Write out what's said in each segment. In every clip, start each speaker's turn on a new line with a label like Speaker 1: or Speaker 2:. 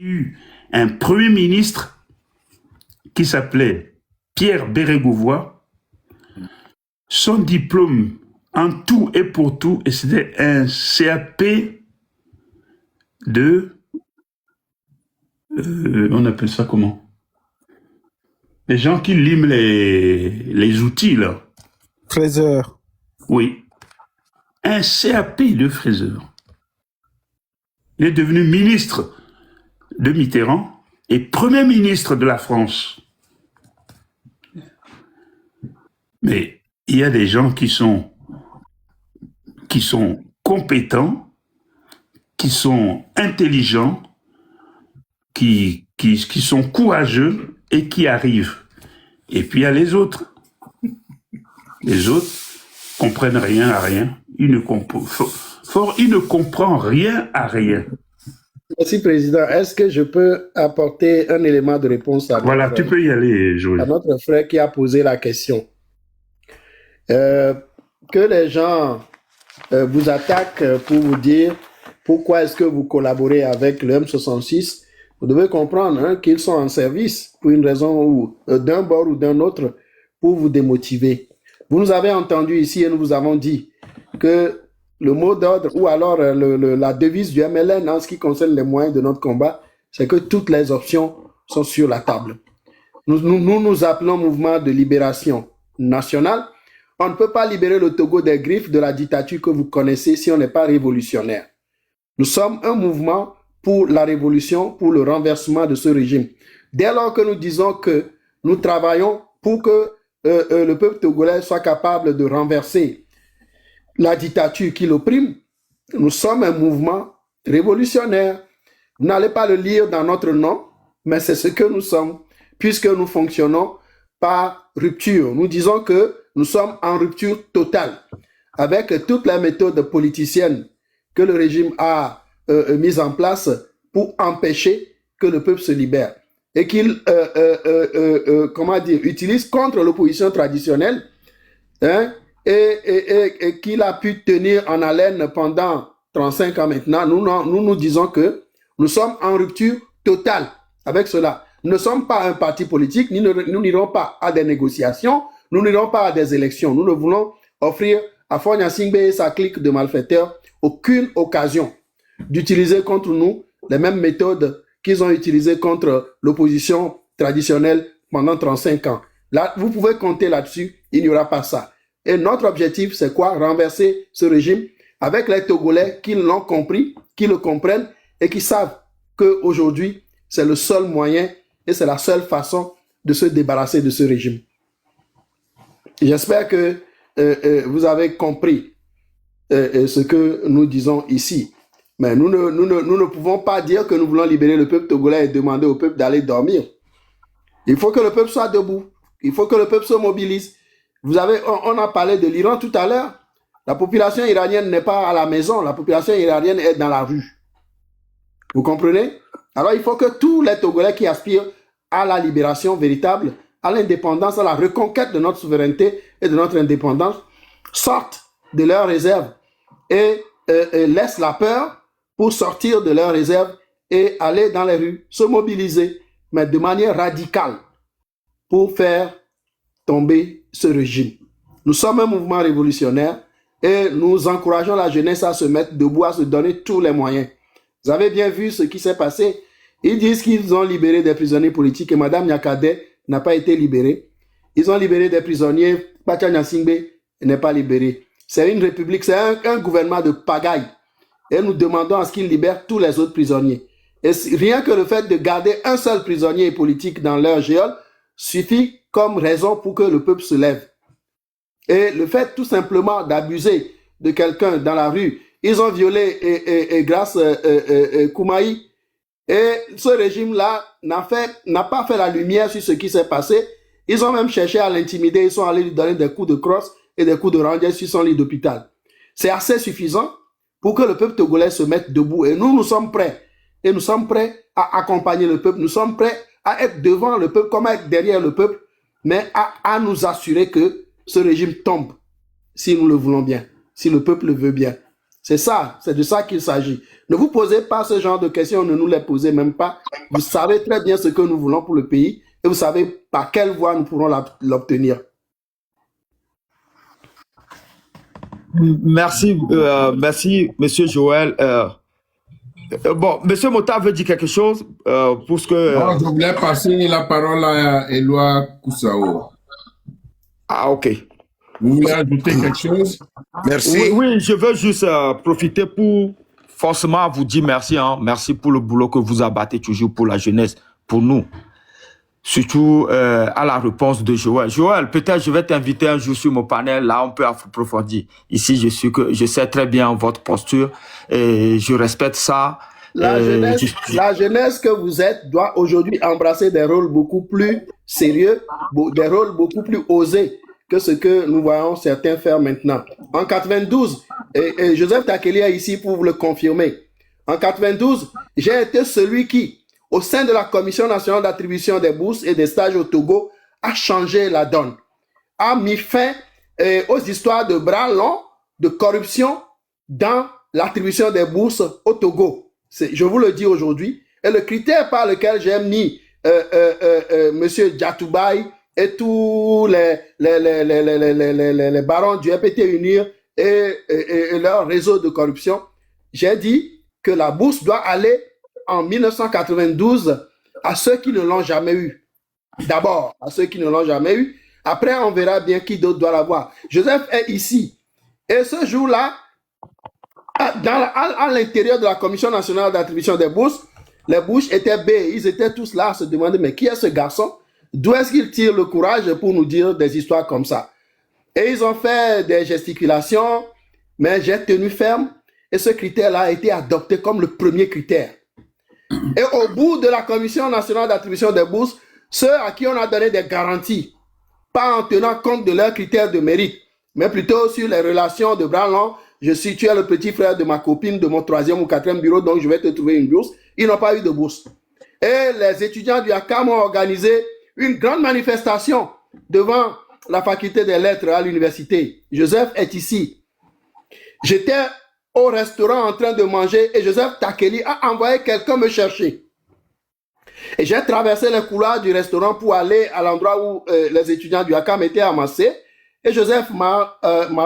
Speaker 1: eu un premier ministre qui s'appelait Pierre Bérégovoy. Son diplôme en tout et pour tout, et c'était un CAP de... on appelle ça comment? Les gens qui liment les outils, là.
Speaker 2: Fraiseur.
Speaker 1: Oui. Un CAP de fraiseur. Il est devenu ministre de Mitterrand et premier ministre de la France. Mais il y a des gens qui sont compétents, qui sont intelligents, qui sont courageux et qui arrivent. Et puis il y a les autres. Les autres comprennent rien à rien. Ils ne comprennent rien à rien.
Speaker 3: Merci, Président. Est-ce que je peux apporter un élément de réponse à
Speaker 1: Voilà, tu peux y aller, Joël.
Speaker 3: À notre frère qui a posé la question. Que les gens vous attaquent pour vous dire pourquoi est-ce que vous collaborez avec le M66. Vous devez comprendre qu'ils sont en service pour une raison ou d'un bord ou d'un autre pour vous démotiver. Vous nous avez entendu ici et nous vous avons dit que le mot d'ordre ou alors la devise du MLN en ce qui concerne les moyens de notre combat, c'est que toutes les options sont sur la table. Nous appelons mouvement de libération nationale. On ne peut pas libérer le Togo des griffes de la dictature que vous connaissez si on n'est pas révolutionnaire. Nous sommes un mouvement pour la révolution, pour le renversement de ce régime. Dès lors que nous disons que nous travaillons pour que le peuple togolais soit capable de renverser la dictature qui l'opprime, nous sommes un mouvement révolutionnaire. Vous n'allez pas le lire dans notre nom, mais c'est ce que nous sommes, puisque nous fonctionnons par rupture. Nous disons que nous sommes en rupture totale avec toutes les méthodes politiciennes que le régime a mises en place pour empêcher que le peuple se libère et qu'il utilise contre l'opposition traditionnelle, hein, et qu'il a pu tenir en haleine pendant 35 ans maintenant. Nous disons que nous sommes en rupture totale avec cela. Nous ne sommes pas un parti politique, nous n'irons pas à des négociations, nous n'irons pas à des élections. Nous ne voulons offrir à Fonya Singbe et sa clique de malfaiteurs aucune occasion d'utiliser contre nous les mêmes méthodes qu'ils ont utilisées contre l'opposition traditionnelle pendant 35 ans. Là, vous pouvez compter là-dessus, il n'y aura pas ça. Et notre objectif, c'est quoi? Renverser ce régime avec les Togolais qui l'ont compris, qui le comprennent et qui savent qu'aujourd'hui, c'est le seul moyen et c'est la seule façon de se débarrasser de ce régime. J'espère que vous avez compris ce que nous disons ici. Mais nous ne pouvons pas dire que nous voulons libérer le peuple togolais et demander au peuple d'aller dormir. Il faut que le peuple soit debout. Il faut que le peuple se mobilise. On a parlé de l'Iran tout à l'heure. La population iranienne n'est pas à la maison. La population iranienne est dans la rue. Vous comprenez? Alors il faut que tous les Togolais qui aspirent à la libération véritable, à l'indépendance, à la reconquête de notre souveraineté et de notre indépendance, sortent de leurs réserves et laissent la peur pour sortir de leurs réserves et aller dans les rues, se mobiliser, mais de manière radicale pour faire tomber ce régime. Nous sommes un mouvement révolutionnaire et nous encourageons la jeunesse à se mettre debout, à se donner tous les moyens. Vous avez bien vu ce qui s'est passé. Ils disent qu'ils ont libéré des prisonniers politiques et Mme Nyakade n'a pas été libérée. Ils ont libéré des prisonniers, Pacha Nyasingbe n'est pas libéré. C'est une république, c'est un gouvernement de pagaille. Et nous demandons à ce qu'ils libèrent tous les autres prisonniers. Et rien que le fait de garder un seul prisonnier politique dans leur géole suffit comme raison pour que le peuple se lève. Et le fait tout simplement d'abuser de quelqu'un dans la rue, ils ont violé grâce Koumaï. Et ce régime-là n'a pas fait la lumière sur ce qui s'est passé. Ils ont même cherché à l'intimider. Ils sont allés lui donner des coups de crosse et des coups de rangée sur son lit d'hôpital. C'est assez suffisant pour que le peuple togolais se mette debout. Et nous sommes prêts. Et nous sommes prêts à accompagner le peuple. Nous sommes prêts à être devant le peuple comme à être derrière le peuple, mais à nous assurer que ce régime tombe, si nous le voulons bien, si le peuple le veut bien. C'est ça, c'est de ça qu'il s'agit. Ne vous posez pas ce genre de questions, ne nous les posez même pas. Vous savez très bien ce que nous voulons pour le pays et vous savez par quelle voie nous pourrons l'obtenir.
Speaker 2: Merci, merci, Monsieur Joël. Bon, Monsieur Mota veut dire quelque chose pour ce que...
Speaker 4: Non, je voulais passer la parole à Éloi Koussao.
Speaker 2: Ah, ok.
Speaker 4: Vous voulez ajouter quelque chose?
Speaker 5: Merci.
Speaker 2: Oui, je veux juste profiter pour forcément vous dire merci. Hein. Merci pour le boulot que vous abattez toujours pour la jeunesse, pour nous. Surtout à la réponse de Joël. Joël, peut-être je vais t'inviter un jour sur mon panel. Là, on peut approfondir. Ici, je sais très bien votre posture et je respecte ça.
Speaker 3: La jeunesse que vous êtes doit aujourd'hui embrasser des rôles beaucoup plus sérieux, des rôles beaucoup plus osés que ce que nous voyons certains faire maintenant. En 92, et Joseph Takeli est ici pour vous le confirmer. En 92, j'ai été celui qui, au sein de la Commission nationale d'attribution des bourses et des stages au Togo, a changé la donne, a mis fin aux histoires de bras longs, de corruption dans l'attribution des bourses au Togo. Je vous le dis aujourd'hui. Et le critère par lequel j'ai mis Monsieur Djatoubaï et tous les barons du FPT Unir et leur réseau de corruption, j'ai dit que la bourse doit aller en 1992 à ceux qui ne l'ont jamais eu. D'abord, à ceux qui ne l'ont jamais eu. Après, on verra bien qui d'autre doit l'avoir. Joseph est ici. Et ce jour-là, à l'intérieur de la Commission nationale d'attribution des bourses, les bouches étaient bées. Ils étaient tous là à se demander, mais qui est ce garçon? D'où est-ce qu'il tire le courage pour nous dire des histoires comme ça? Et ils ont fait des gesticulations, mais j'ai tenu ferme. Et ce critère-là a été adopté comme le premier critère. Et au bout de la Commission nationale d'attribution des bourses, ceux à qui on a donné des garanties, pas en tenant compte de leurs critères de mérite, mais plutôt sur les relations de bras longs. Tu es le petit frère de ma copine de mon 3e ou 4e bureau, donc je vais te trouver une bourse. Ils n'ont pas eu de bourse. Et les étudiants du ACAM ont organisé une grande manifestation devant la faculté des lettres à l'université. Joseph est ici. J'étais au restaurant en train de manger et Joseph Takeli a envoyé quelqu'un me chercher. Et j'ai traversé les couloirs du restaurant pour aller à l'endroit où les étudiants du ACAM étaient amassés. Et Joseph m'a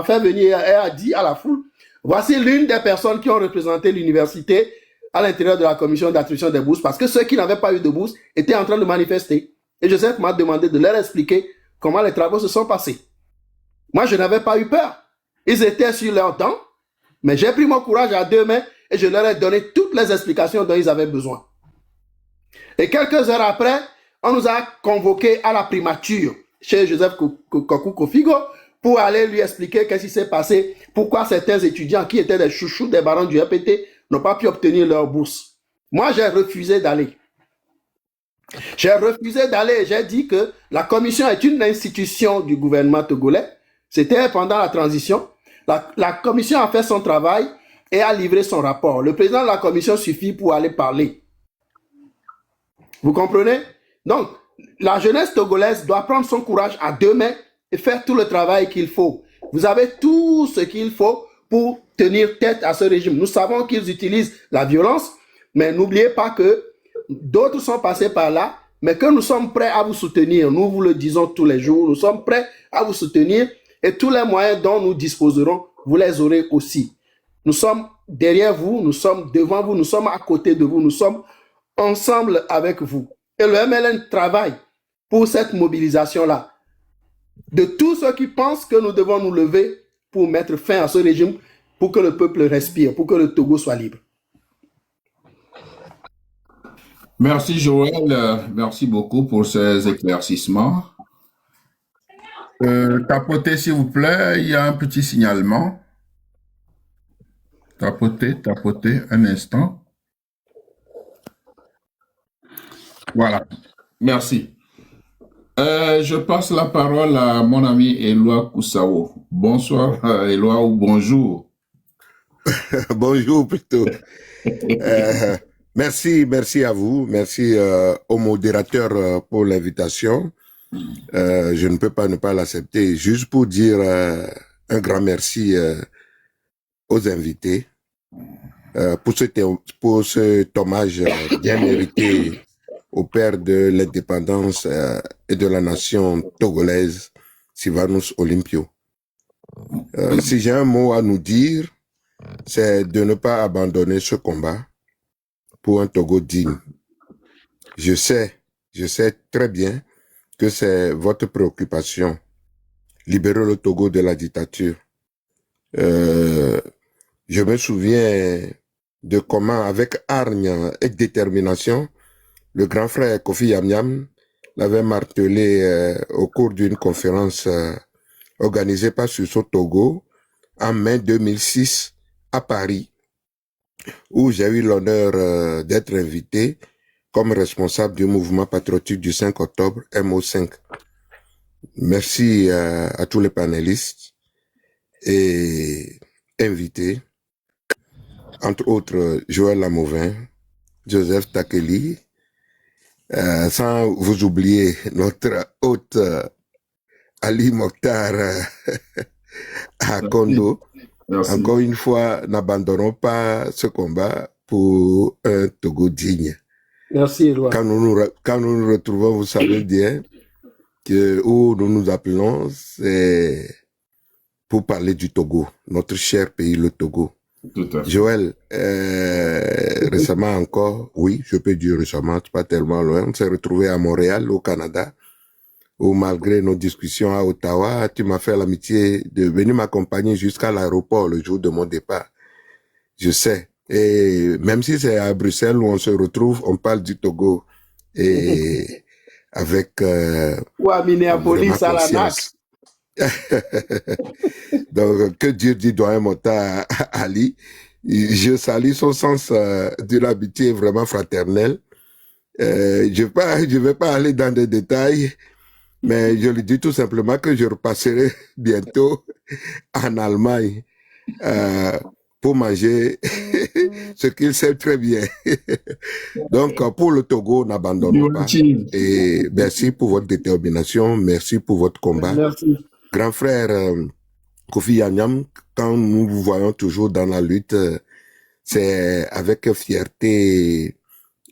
Speaker 3: fait venir et a dit à la foule, voici l'une des personnes qui ont représenté l'université à l'intérieur de la commission d'attribution des bourses, parce que ceux qui n'avaient pas eu de bourse étaient en train de manifester. Et Joseph m'a demandé de leur expliquer comment les travaux se sont passés. Moi, je n'avais pas eu peur. Ils étaient sur leur dents, mais j'ai pris mon courage à deux mains et je leur ai donné toutes les explications dont ils avaient besoin. Et quelques heures après, on nous a convoqués à la primature chez Joseph Kokou Kofigo pour aller lui expliquer qu'est-ce qui s'est passé, pourquoi certains étudiants qui étaient des chouchous des barons du FPT n'ont pas pu obtenir leur bourse. Moi, j'ai refusé d'aller. J'ai dit que la commission est une institution du gouvernement togolais. C'était pendant la transition. La commission a fait son travail et a livré son rapport. Le président de la commission suffit pour aller parler. Vous comprenez? Donc, la jeunesse togolaise doit prendre son courage à deux mains et faire tout le travail qu'il faut. Vous avez tout ce qu'il faut pour tenir tête à ce régime. Nous savons qu'ils utilisent la violence, mais n'oubliez pas que d'autres sont passés par là, mais que nous sommes prêts à vous soutenir. Nous vous le disons tous les jours, nous sommes prêts à vous soutenir et tous les moyens dont nous disposerons, vous les aurez aussi. Nous sommes derrière vous, nous sommes devant vous, nous sommes à côté de vous, nous sommes ensemble avec vous. Et le MLN travaille pour cette mobilisation-là. De tous ceux qui pensent que nous devons nous lever pour mettre fin à ce régime, pour que le peuple respire, pour que le Togo soit libre.
Speaker 4: Merci Joël, merci beaucoup pour ces éclaircissements. Tapotez s'il vous plaît, il y a un petit signalement. Tapotez, un instant. Voilà, merci. Je passe la parole à mon ami Éloi Koussao. Bonsoir Éloi ou bonjour.
Speaker 5: Bonjour plutôt. Merci à vous, merci au modérateur pour l'invitation. Je ne peux pas ne pas l'accepter. Juste pour dire un grand merci aux invités pour cet hommage bien mérité au père de l'indépendance et de la nation togolaise, Sylvanus Olympio. Si j'ai un mot à nous dire, c'est de ne pas abandonner ce combat pour un Togo digne. Je sais très bien que c'est votre préoccupation, libérer le Togo de la dictature. Je me souviens de comment, avec hargne et détermination, le grand frère Kofi Yamyam l'avait martelé au cours d'une conférence organisée par Suso Togo en mai 2006 à Paris, où j'ai eu l'honneur d'être invité comme responsable du mouvement patriotique du 5 octobre, MO5. Merci à tous les panélistes et invités, entre autres Joël Lamouvin, Joseph Takeli, sans vous oublier notre hôte Ali Mokhtar à Kondo.
Speaker 4: Merci.
Speaker 5: Encore une fois, n'abandonnons pas ce combat pour un Togo digne.
Speaker 3: Merci, Éloi.
Speaker 5: Quand nous nous retrouvons, vous savez bien que où nous nous appelons, c'est pour parler du Togo, notre cher pays, le Togo.
Speaker 4: Tout à fait.
Speaker 5: Joël, récemment encore, oui, je peux dire récemment, c'est pas tellement loin, on s'est retrouvé à Montréal, au Canada, où malgré nos discussions à Ottawa, tu m'as fait l'amitié de venir m'accompagner jusqu'à l'aéroport le jour de mon départ. Je sais. Et même si c'est à Bruxelles où on se retrouve, on parle du Togo. Et avec
Speaker 3: Ou à Minneapolis,
Speaker 5: vraiment
Speaker 3: à la NAC.
Speaker 5: conscience. Donc, que Dieu dit doyen Mota Ali. Je salue son sens de l'amitié vraiment fraternel. Je vais pas aller dans des détails, mais je lui dis tout simplement que je repasserai bientôt en Allemagne pour manger ce qu'il sait très bien. Donc, pour le Togo, n'abandonnons pas. Et merci pour votre détermination, merci pour votre combat.
Speaker 3: Merci.
Speaker 5: Grand frère Kofi Yamyam, quand nous vous voyons toujours dans la lutte, c'est avec fierté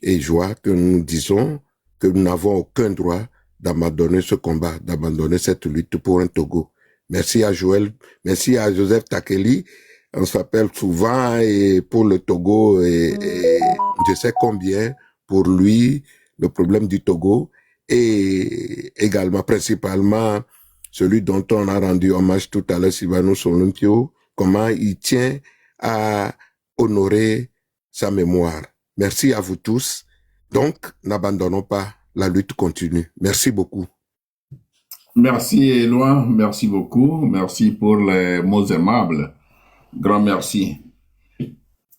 Speaker 5: et joie que nous disons que nous n'avons aucun droit d'abandonner ce combat, d'abandonner cette lutte pour un Togo. Merci à Joël, merci à Joseph Takeli. On s'appelle souvent et pour le Togo et je sais combien pour lui le problème du Togo et également principalement celui dont on a rendu hommage tout à l'heure, Sylvanus Olympio, comment il tient à honorer sa mémoire. Merci à vous tous. Donc, n'abandonnons pas, la lutte continue. Merci beaucoup.
Speaker 4: Merci Éloi, merci beaucoup. Merci pour les mots aimables. Grand merci.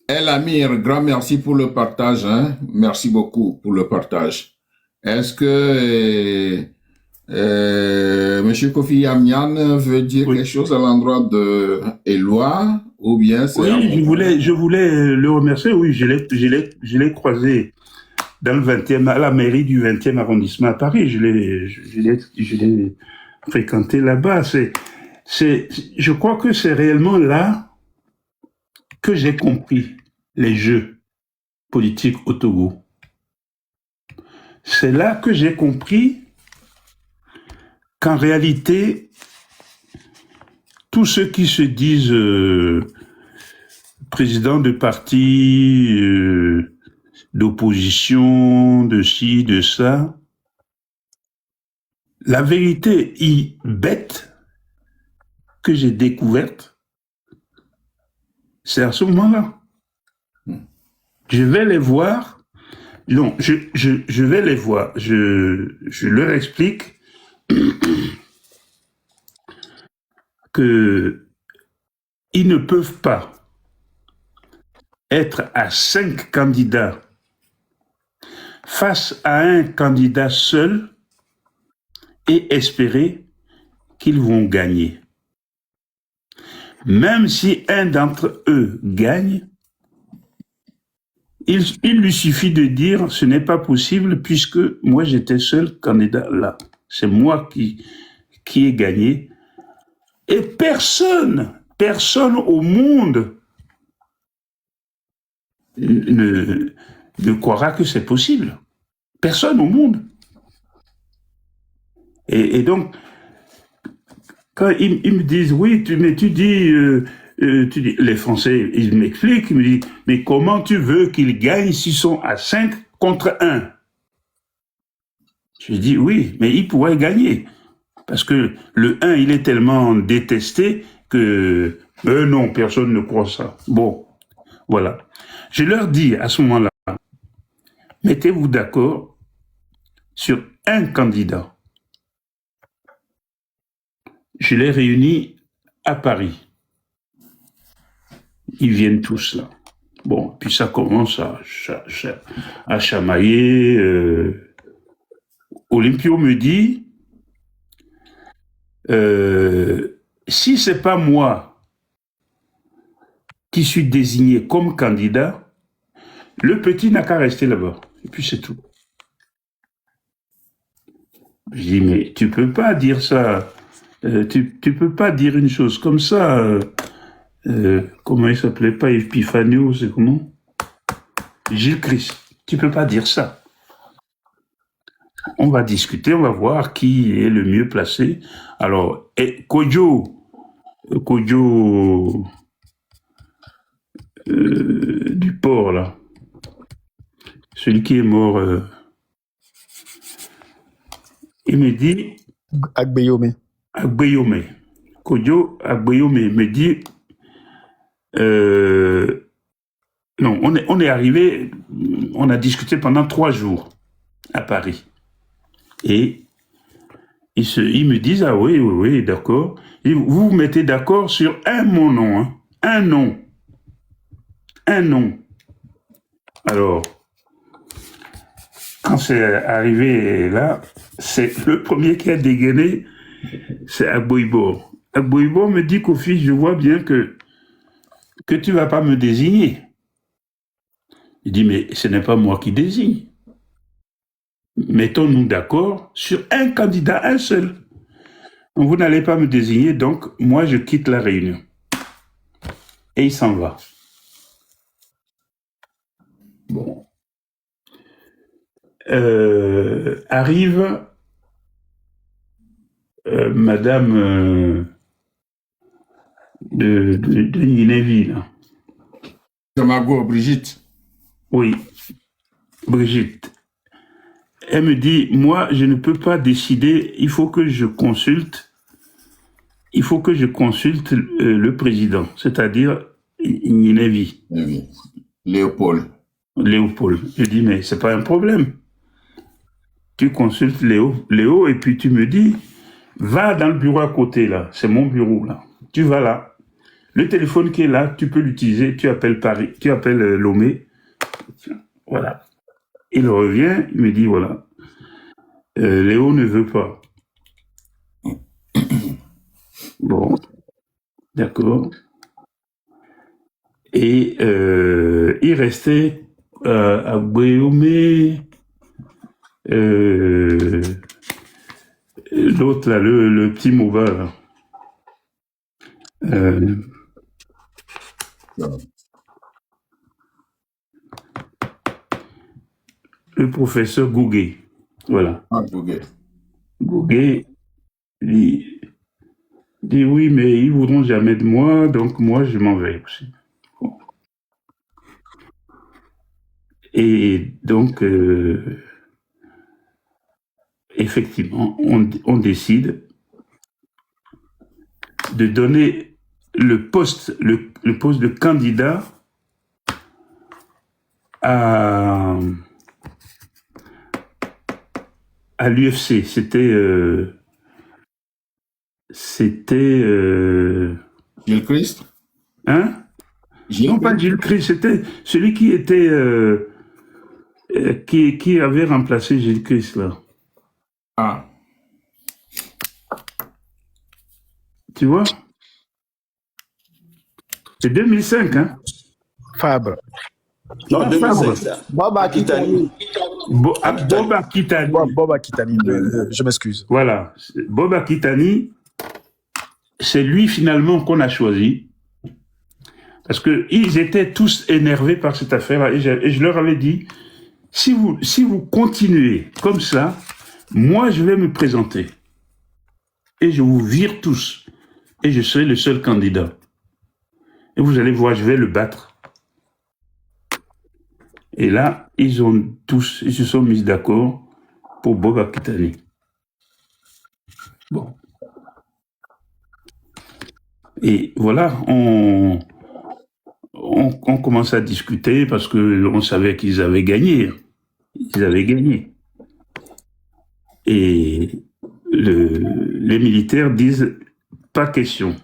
Speaker 4: El Amir, grand merci pour le partage. Hein? Merci beaucoup pour le partage. Est-ce que Monsieur Kofi Yamyam veut dire quelque chose à l'endroit de Éloi ou bien c'est
Speaker 1: Oui, je voulais le remercier. Oui, je l'ai croisé dans le 20e, à la mairie du 20e arrondissement à Paris. Je l'ai fréquenté là-bas. Je crois que c'est réellement là que j'ai compris les jeux politiques au Togo. C'est là que j'ai compris qu'en réalité, tous ceux qui se disent présidents de partis, d'opposition, de ci, de ça, la vérité bête que j'ai découverte, c'est à ce moment-là. Je vais les voir. Non, je vais les voir. Je leur explique que ils ne peuvent pas être à 5 candidats face à un candidat seul et espérer qu'ils vont gagner. Même si un d'entre eux gagne, il lui suffit de dire ce n'est pas possible puisque moi j'étais seul candidat là. C'est moi qui ai gagné. Et personne au monde ne croira que c'est possible. Personne au monde. Et donc, quand ils me disent, oui, tu dis, les Français, ils m'expliquent, ils me disent, mais comment tu veux qu'ils gagnent s'ils sont à 5 contre 1? Je dis, oui, mais ils pourraient gagner. Parce que le 1, il est tellement détesté que, non, personne ne croit ça. Bon, voilà. Je leur dis à ce moment-là, mettez-vous d'accord sur un candidat. Je les réunis à Paris. Ils viennent tous là. Bon, puis ça commence à chamailler. Olympio me dit, si c'est pas moi qui suis désigné comme candidat, le petit n'a qu'à rester là-bas. Et puis c'est tout. Je dis, mais tu peux pas dire ça. Tu peux pas dire une chose comme ça. Comment il s'appelait pas Epiphanio, c'est comment Gilles Christ. Tu peux pas dire ça. On va discuter, on va voir qui est le mieux placé. Alors, Kodjo du port, là, celui qui est mort, il me dit...
Speaker 6: Agbeyome.
Speaker 1: Kodjo Agbeyome me dit... non, on est arrivé, on a discuté pendant 3 jours à Paris. Et ils me disent, ah oui, d'accord. Vous vous mettez d'accord sur mon nom, hein, un nom. Alors, quand c'est arrivé là, c'est le premier qui a dégainé, c'est Agboibo. Agboibo me dit, Kofi, je vois bien que tu vas pas me désigner. Il dit, mais ce n'est pas moi qui désigne. Mettons-nous d'accord sur un candidat, un seul. Donc, vous n'allez pas me désigner, donc moi je quitte la réunion. Et il s'en va. Bon. Arrive Madame de Ninéville, là.
Speaker 4: C'est Margot, Brigitte.
Speaker 1: Oui, Brigitte. Elle me dit, moi, je ne peux pas décider, il faut que je consulte le président, c'est-à-dire Ninéville.
Speaker 4: Oui. Léopold.
Speaker 1: Je dis, mais c'est pas un problème. Tu consultes Léo, et puis tu me dis, va dans le bureau à côté, là. C'est mon bureau, là. Tu vas là. Le téléphone qui est là, tu peux l'utiliser. Tu appelles Paris, tu appelles Lomé. Voilà. Il revient, il me dit, voilà. Léo ne veut pas. Bon. D'accord. Et il restait à Guéomé, l'autre là, le petit Mouva là. Le professeur Gouguet. Voilà.
Speaker 4: Ah, Gouguet.
Speaker 1: Gouguet dit oui, mais ils ne voudront jamais de moi, donc moi je m'en vais aussi. Bon. Et donc, effectivement, on décide de donner le poste de candidat à l'UFC. C'était
Speaker 4: Gilles Christ?
Speaker 1: Hein? Non, pas Gilles Christ, c'était celui qui était qui avait remplacé Gilles Christ là.
Speaker 4: Ah.
Speaker 1: Tu vois? C'est 2005, hein?
Speaker 6: Fabre.
Speaker 2: Non, 2005, ça.
Speaker 3: Bob Akitani.
Speaker 1: Bob Akitani.
Speaker 6: Bob Akitani, je m'excuse.
Speaker 1: Voilà. Bob Akitani, c'est lui finalement qu'on a choisi Parce qu'ils étaient tous énervés par cette affaire et je leur avais dit, si vous continuez comme ça, moi je vais me présenter et je vous vire tous et je serai le seul candidat. Et vous allez voir, je vais le battre. Et là, ils se sont mis d'accord pour Bob Akitani. Bon. Et voilà, on commence à discuter parce qu'on savait qu'ils avaient gagné. Ils avaient gagné. Et les militaires disent, pas question.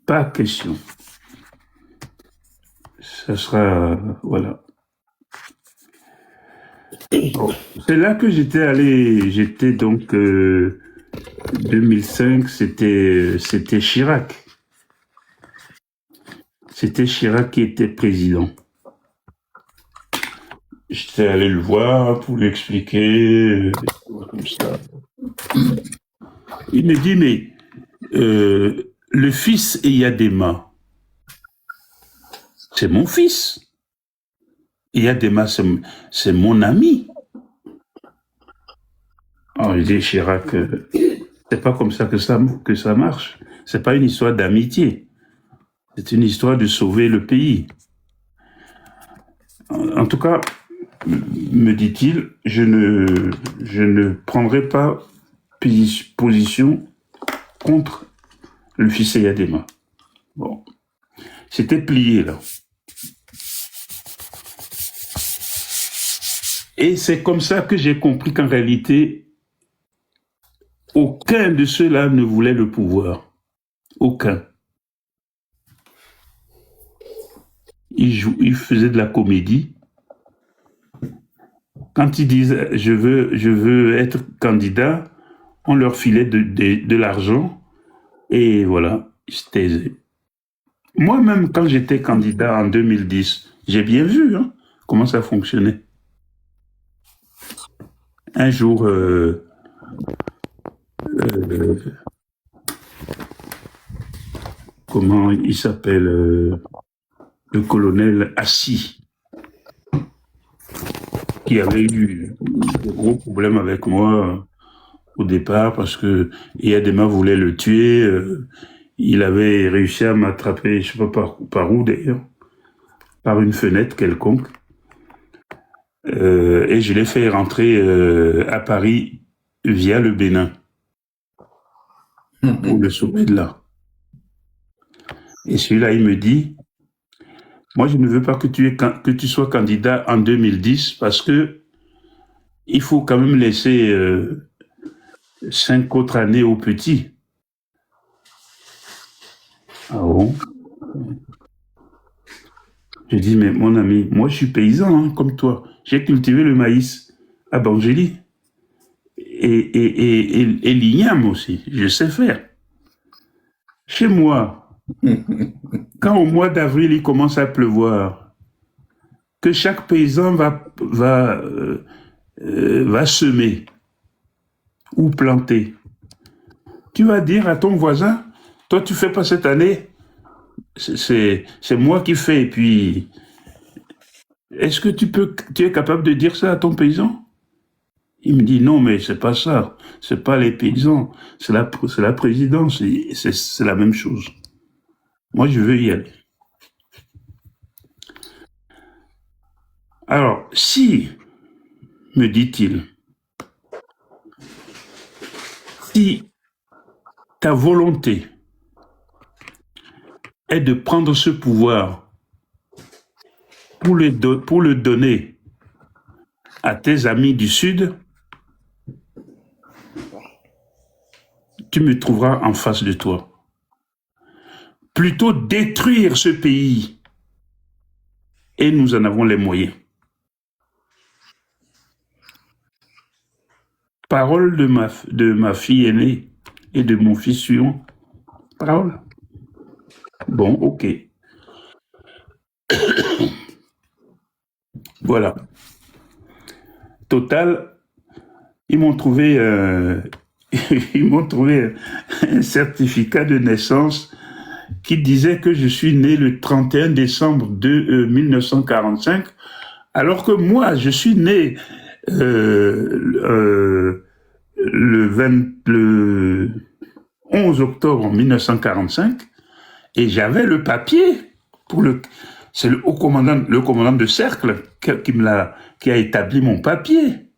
Speaker 1: Pas question. Ça sera... Voilà. Bon. C'est là que j'étais donc... 2005, c'était Chirac. C'était Chirac qui était président. J'étais allé le voir pour lui expliquer, comme ça. Il me dit, mais le fils Eyadema, c'est mon fils. Eyadema, c'est mon ami. Alors, il dit, Chirac, c'est pas comme ça que ça marche. C'est pas une histoire d'amitié. C'est une histoire de sauver le pays. En tout cas, me dit-il, je ne prendrai pas position contre le fils Eyadema. Bon. C'était plié, là. Et c'est comme ça que j'ai compris qu'en réalité, aucun de ceux-là ne voulait le pouvoir. Aucun. Ils faisaient de la comédie. Quand ils disent « je veux être candidat », on leur filait de l'argent et voilà, ils se taisaient. Moi-même, quand j'étais candidat en 2010, j'ai bien vu comment ça fonctionnait. Un jour, comment il s'appelle, le colonel Assis, qui avait eu de gros problèmes avec moi au départ parce que Eyadema voulait le tuer. Il avait réussi à m'attraper, je ne sais pas par où d'ailleurs, par une fenêtre quelconque. Et je l'ai fait rentrer à Paris via le Bénin pour le sauver de là. Et celui-là, il me dit, moi, je ne veux pas que tu sois candidat en 2010 parce que il faut quand même laisser 5 autres années aux petits. Ah bon? Je dis, mais mon ami, moi, je suis paysan, comme toi. J'ai cultivé le maïs à Bangéli. Et l'igname aussi, je sais faire. Chez moi, quand au mois d'avril, il commence à pleuvoir, que chaque paysan va semer ou planter, tu vas dire à ton voisin, toi tu fais pas cette année, c'est moi qui fais. Et puis, est-ce que tu es capable de dire ça à ton paysan? Il me dit non, mais c'est pas ça, c'est pas les paysans, c'est la présidence, c'est la même chose. Moi, je veux y aller. Alors, si, me dit-il, si ta volonté est de prendre ce pouvoir pour le donner à tes amis du Sud, tu me trouveras en face de toi. Plutôt détruire ce pays, et nous en avons les moyens. Parole de ma fille aînée et de mon fils suivant. Parole. Bon, ok. Voilà. Total, ils m'ont trouvé un certificat de naissance qui disait que je suis né le 31 décembre de 1945, alors que moi, je suis né le 11 octobre 1945 et j'avais le papier pour c'est le commandant de cercle qui a établi mon papier.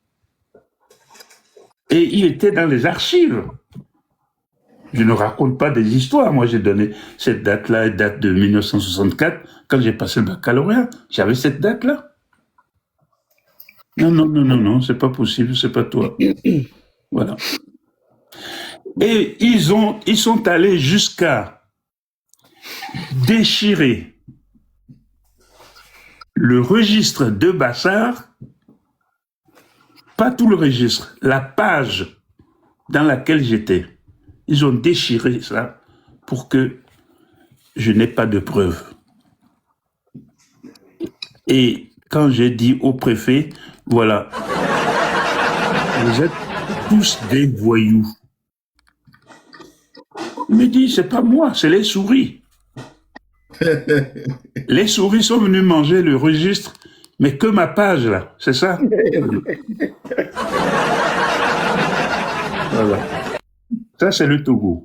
Speaker 1: Et il était dans les archives. Je ne raconte pas des histoires. Moi, j'ai donné cette date-là, date de 1964, quand j'ai passé le baccalauréat. J'avais cette date-là. Non, c'est pas possible, c'est pas toi. Voilà. Et ils sont allés jusqu'à déchirer le registre de Bassar, pas tout le registre, la page dans laquelle j'étais. Ils ont déchiré ça pour que je n'ai pas de preuves. Et quand j'ai dit au préfet, voilà, vous êtes tous des voyous. Il me dit, c'est pas moi, c'est les souris. Les souris sont venues manger le registre, mais que ma page là, c'est ça? Voilà. Ça, c'est le Togo.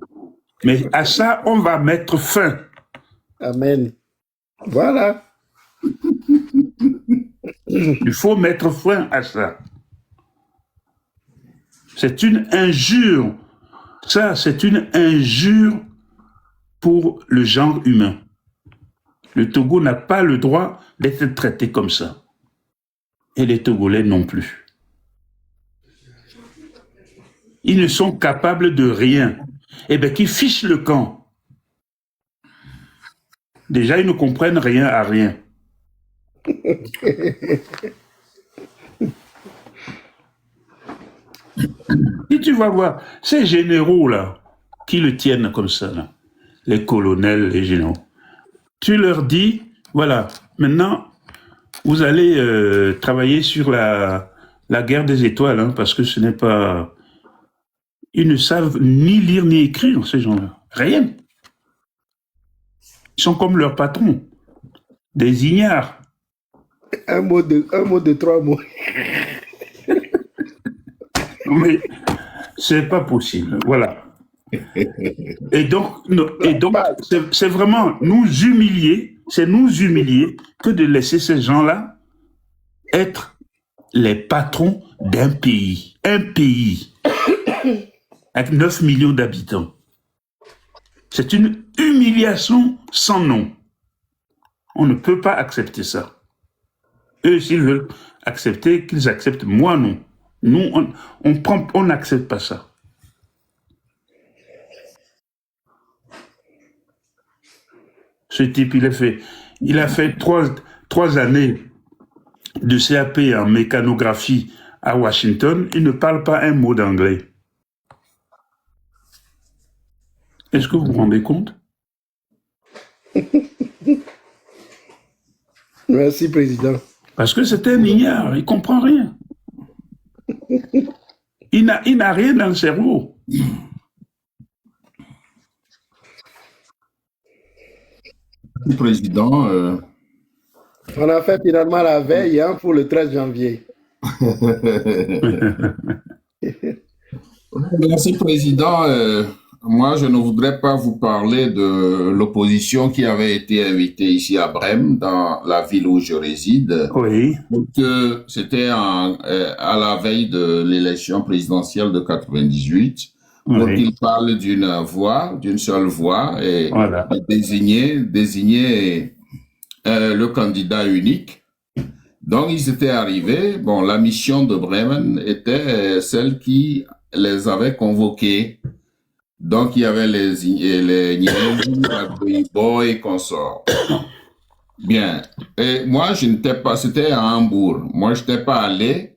Speaker 1: Mais à ça, on va mettre fin.
Speaker 3: Amen. Voilà.
Speaker 1: Il faut mettre fin à ça. C'est une injure. Ça, c'est une injure pour le genre humain. Le Togo n'a pas le droit d'être traité comme ça. Et les Togolais non plus. Ils ne sont capables de rien. Eh bien, qu'ils fichent le camp. Déjà, ils ne comprennent rien à rien. Et tu vas voir, ces généraux-là, qui le tiennent comme ça, là, les colonels, les généraux, tu leur dis, voilà, maintenant, vous allez travailler sur la guerre des étoiles, hein, parce que ce n'est pas... Ils ne savent ni lire ni écrire, ces gens-là. Rien. Ils sont comme leurs patrons, des ignares.
Speaker 3: Un mot de 3 mots.
Speaker 1: Mais c'est pas possible, voilà. Et donc c'est vraiment nous humilier, c'est nous humilier que de laisser ces gens-là être les patrons d'un pays. Un pays avec 9 millions d'habitants. C'est une humiliation sans nom. On ne peut pas accepter ça. Eux, s'ils veulent accepter, qu'ils acceptent. Moi, non. Nous, on n'accepte pas ça. Ce type, il a fait trois années de CAP en mécanographie à Washington. Il ne parle pas un mot d'anglais. Est-ce que vous vous rendez compte?
Speaker 3: Merci, Président.
Speaker 1: Parce que c'est un ignare, il ne comprend rien. Il n'a rien dans le cerveau.
Speaker 4: Président,
Speaker 3: On a fait finalement la veille pour le 13 janvier.
Speaker 4: Merci, Président. Moi, je ne voudrais pas vous parler de l'opposition qui avait été invitée ici à Brême, dans la ville où je réside.
Speaker 1: Oui.
Speaker 4: Donc, c'était à la veille de l'élection présidentielle de 98. Pour
Speaker 1: Oui.
Speaker 4: qu'il parle d'une seule voix, et
Speaker 1: Voilà.
Speaker 4: désigner le candidat unique. Donc, ils étaient arrivés. Bon, la mission de Bremen était celle qui les avait convoqués. Donc, il y avait les Nyeri, Agboibo et consorts. Bien. Et moi, je n'étais pas, c'était à Hambourg. Moi, je n'étais pas allé,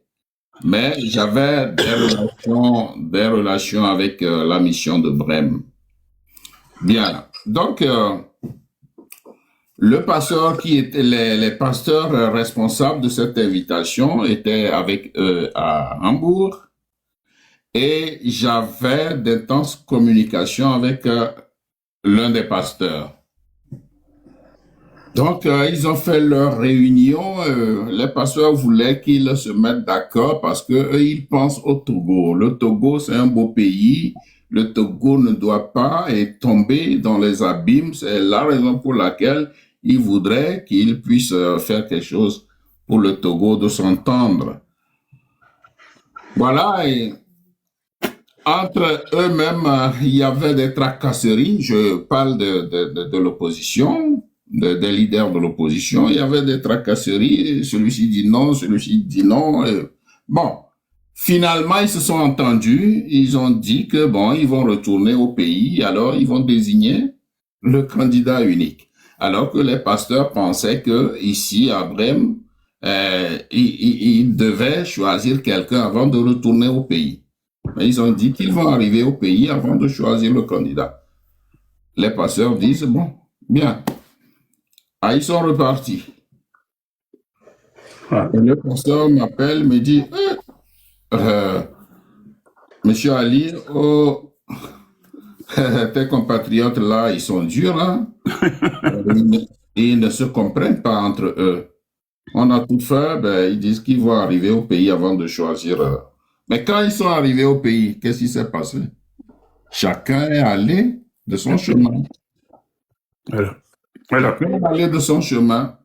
Speaker 4: mais j'avais des relations avec la mission de Brême. Bien. Donc, le pasteur les pasteurs responsables de cette invitation étaient avec eux à Hambourg. Et j'avais d'intenses communications avec l'un des pasteurs. Donc, ils ont fait leur réunion. Les pasteurs voulaient qu'ils se mettent d'accord parce que eux, ils pensent au Togo. Le Togo, c'est un beau pays. Le Togo ne doit pas tomber dans les abîmes. C'est la raison pour laquelle ils voudraient qu'ils puissent faire quelque chose pour le Togo de s'entendre. Voilà. Et entre eux-mêmes, il y avait des tracasseries. Je parle de l'opposition. Des leaders de l'opposition, il y avait des tracasseries, celui-ci dit non, celui-ci dit non. Bon, finalement, ils se sont entendus, ils ont dit que bon, ils vont retourner au pays, alors ils vont désigner le candidat unique. Alors que les pasteurs pensaient que ici, à Brême, ils devaient choisir quelqu'un avant de retourner au pays. Mais ils ont dit qu'ils vont arriver au pays avant de choisir le candidat. Les pasteurs disent, bon, bien. Ah, ils sont repartis. Et le pasteur m'appelle, me dit, Monsieur Ali, oh, tes compatriotes là, ils sont durs, hein? Ils ne se comprennent pas entre eux. On a tout fait, ben, ils disent qu'ils vont arriver au pays avant de choisir. Mais quand ils sont arrivés au pays, qu'est-ce qui s'est passé? Chacun est allé de son chemin.
Speaker 1: Voilà.
Speaker 4: Chacun est allé de son chemin.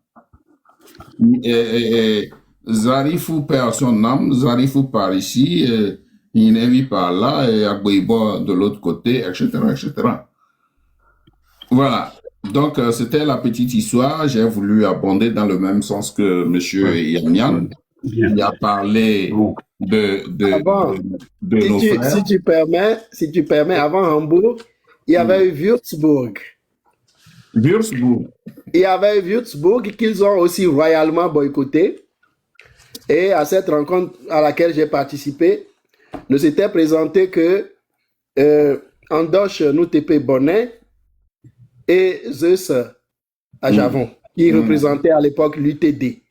Speaker 4: Et Zarifou perd son âme, Zarifou par ici, Inevi par là, et Agboibo de l'autre côté, etc., etc. Voilà. Donc, c'était la petite histoire. J'ai voulu abonder dans le même sens que M. Yamian. Il a parlé de nos frères.
Speaker 3: Si tu permets, avant Hambourg, il y avait eu Würzburg.
Speaker 4: Würzburg.
Speaker 3: Il y avait Würzburg qu'ils ont aussi royalement boycotté. Et à cette rencontre à laquelle j'ai participé, nous s'était présenté que Andoche Noutepe Bonnet et Zeus à Javon, qui représentaient à l'époque l'UTD.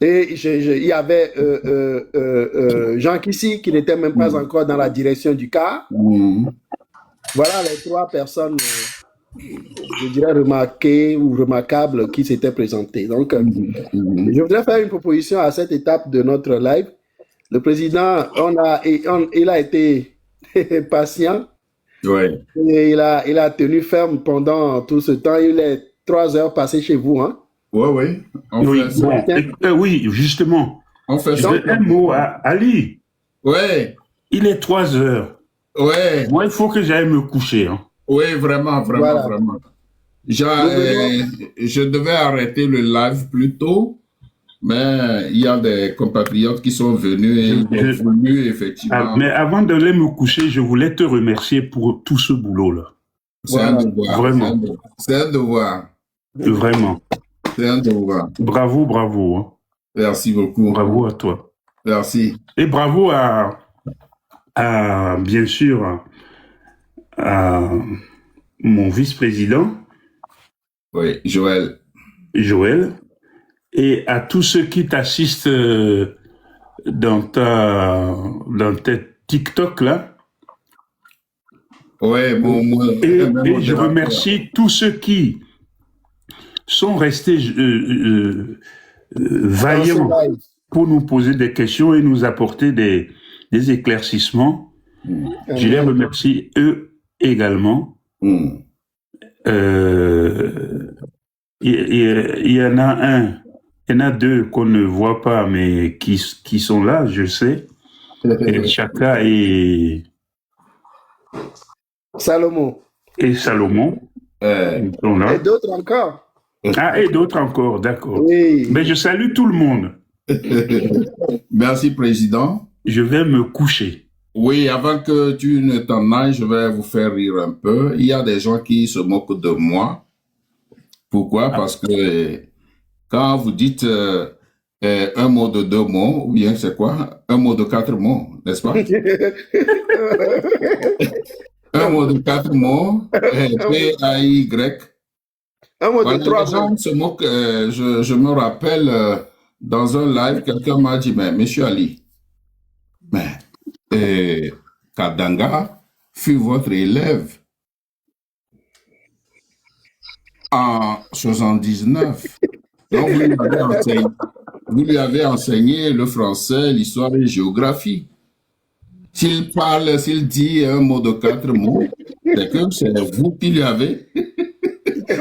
Speaker 3: Et il y avait Jean Kissi qui n'était même pas encore dans la direction du CAR. Voilà les trois personnes, je dirais, remarquées ou remarquables qui s'étaient présentées. Donc, je voudrais faire une proposition à cette étape de notre live. Le président, il a été patient.
Speaker 4: Ouais.
Speaker 3: Et il a tenu ferme pendant tout ce temps. Il est 3 heures passées chez vous, hein?
Speaker 4: Oui.
Speaker 1: Oui, justement.
Speaker 4: On fait
Speaker 1: ça. Un mot à Ali.
Speaker 4: Ouais.
Speaker 1: Il est 3 heures.
Speaker 4: Ouais.
Speaker 1: Moi, il faut que j'aille me coucher. Hein.
Speaker 4: Oui, vraiment. Je devais arrêter le live plus tôt, mais il y a des compatriotes qui sont venus et ils ont voulu, effectivement.
Speaker 1: Mais avant d'aller me coucher, je voulais te remercier pour tout ce boulot-là.
Speaker 4: C'est un devoir.
Speaker 1: Vraiment.
Speaker 4: C'est un devoir.
Speaker 1: Vraiment.
Speaker 4: C'est un devoir.
Speaker 1: Bravo. Hein.
Speaker 4: Merci beaucoup.
Speaker 1: Bravo à toi.
Speaker 4: Merci.
Speaker 1: Et bravo à bien sûr, à mon vice-président.
Speaker 4: Oui, Joël.
Speaker 1: Et à tous ceux qui t'assistent dans tes TikTok là.
Speaker 4: Ouais, bon, moi.
Speaker 1: Et je remercie tous ceux qui sont restés vaillants pour nous poser des questions et nous apporter des éclaircissements. Je les remercie eux également. Il y en a deux qu'on ne voit pas, mais qui sont là, je sais. Et Chaka et
Speaker 3: Salomon.
Speaker 1: Ils sont là.
Speaker 3: Et d'autres encore.
Speaker 1: Ah, et d'autres encore, d'accord.
Speaker 3: Oui.
Speaker 1: Mais je salue tout le monde.
Speaker 4: Merci, Président.
Speaker 1: Je vais me coucher.
Speaker 4: Oui, avant que tu ne t'en ailles, je vais vous faire rire un peu. Il y a des gens qui se moquent de moi. Pourquoi? Parce que quand vous dites un mot de 2 mots, ou bien c'est quoi? Un mot de 4 mots, n'est-ce pas? Un mot de 4 mots, P-A-Y.
Speaker 3: Un mot de 3 mots.
Speaker 4: Les gens se moquent. Je me rappelle, dans un live, quelqu'un m'a dit, mais Monsieur Ali, Kadanga fut votre élève. en 79. Donc, vous lui avez enseigné le français, l'histoire et la géographie. S'il dit un mot de 4 mots, c'est que c'est vous qui lui avez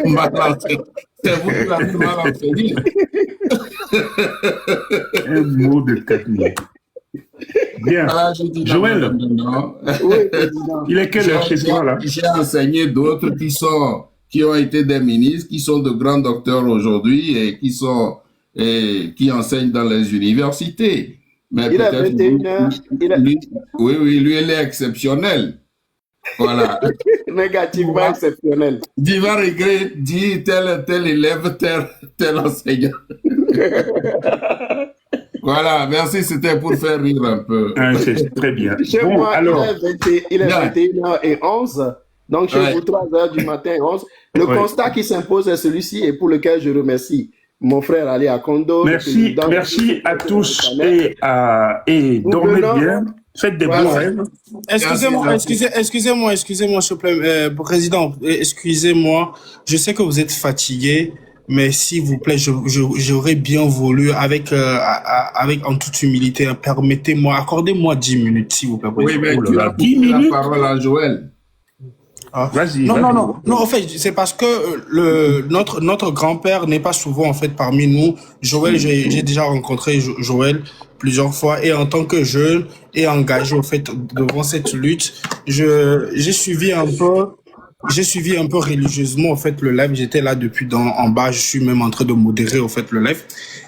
Speaker 4: mal enseigné. C'est vous qui l'avez mal enseigné.
Speaker 1: Un mot de 4 mots. Bien.
Speaker 4: Voilà, je dis
Speaker 1: Joël,
Speaker 3: Oui, président.
Speaker 1: il est quelle heure chez toi là?
Speaker 4: J'ai enseigné d'autres qui ont été des ministres, qui sont de grands docteurs aujourd'hui et qui enseignent dans les universités. Mais
Speaker 3: Il a
Speaker 4: peut-être
Speaker 3: 21h.
Speaker 4: lui, oui, il est exceptionnel. Voilà.
Speaker 3: Négativement exceptionnel.
Speaker 4: Diva Regret dit tel élève, tel enseignant. Voilà, merci, c'était pour faire rire un peu.
Speaker 1: Ah, c'est très bien.
Speaker 3: Chez
Speaker 1: Bon,
Speaker 3: moi,
Speaker 1: alors,
Speaker 3: il est 21h11. Donc, chez
Speaker 4: Ouais.
Speaker 3: vous, 3h du matin, 11. Le
Speaker 1: Ouais.
Speaker 3: constat qui s'impose est celui-ci et pour lequel je remercie mon frère Ali Akondo. le
Speaker 1: merci
Speaker 3: président
Speaker 1: à
Speaker 3: de
Speaker 1: tous
Speaker 3: Internet.
Speaker 1: et
Speaker 3: Nous
Speaker 1: dormez
Speaker 3: venons-
Speaker 1: bien, faites des bons
Speaker 3: Voilà.
Speaker 1: rêves.
Speaker 6: Excusez-moi, s'il vous plaît, président, excusez-moi. Je sais que vous êtes fatigué, mais s'il vous plaît, j'aurais bien voulu, avec en toute humilité, permettez-moi, accordez-moi 10 minutes, s'il vous plaît.
Speaker 4: Oui, mais
Speaker 1: Oh là
Speaker 4: tu
Speaker 1: là,
Speaker 4: as
Speaker 1: 10
Speaker 4: coupé la
Speaker 1: minutes.
Speaker 4: parole à Joël.
Speaker 6: Ah.
Speaker 1: Vas-y.
Speaker 6: Non,
Speaker 1: vas-y.
Speaker 6: non, en fait, c'est parce que notre grand-père n'est pas souvent, en fait, parmi nous. Joël, j'ai déjà rencontré Joël plusieurs fois et en tant que jeune et engagé, au fait, devant cette lutte, j'ai suivi un peu religieusement, en fait, le live. J'étais là depuis en bas. Je suis même en train de modérer, au fait, le live.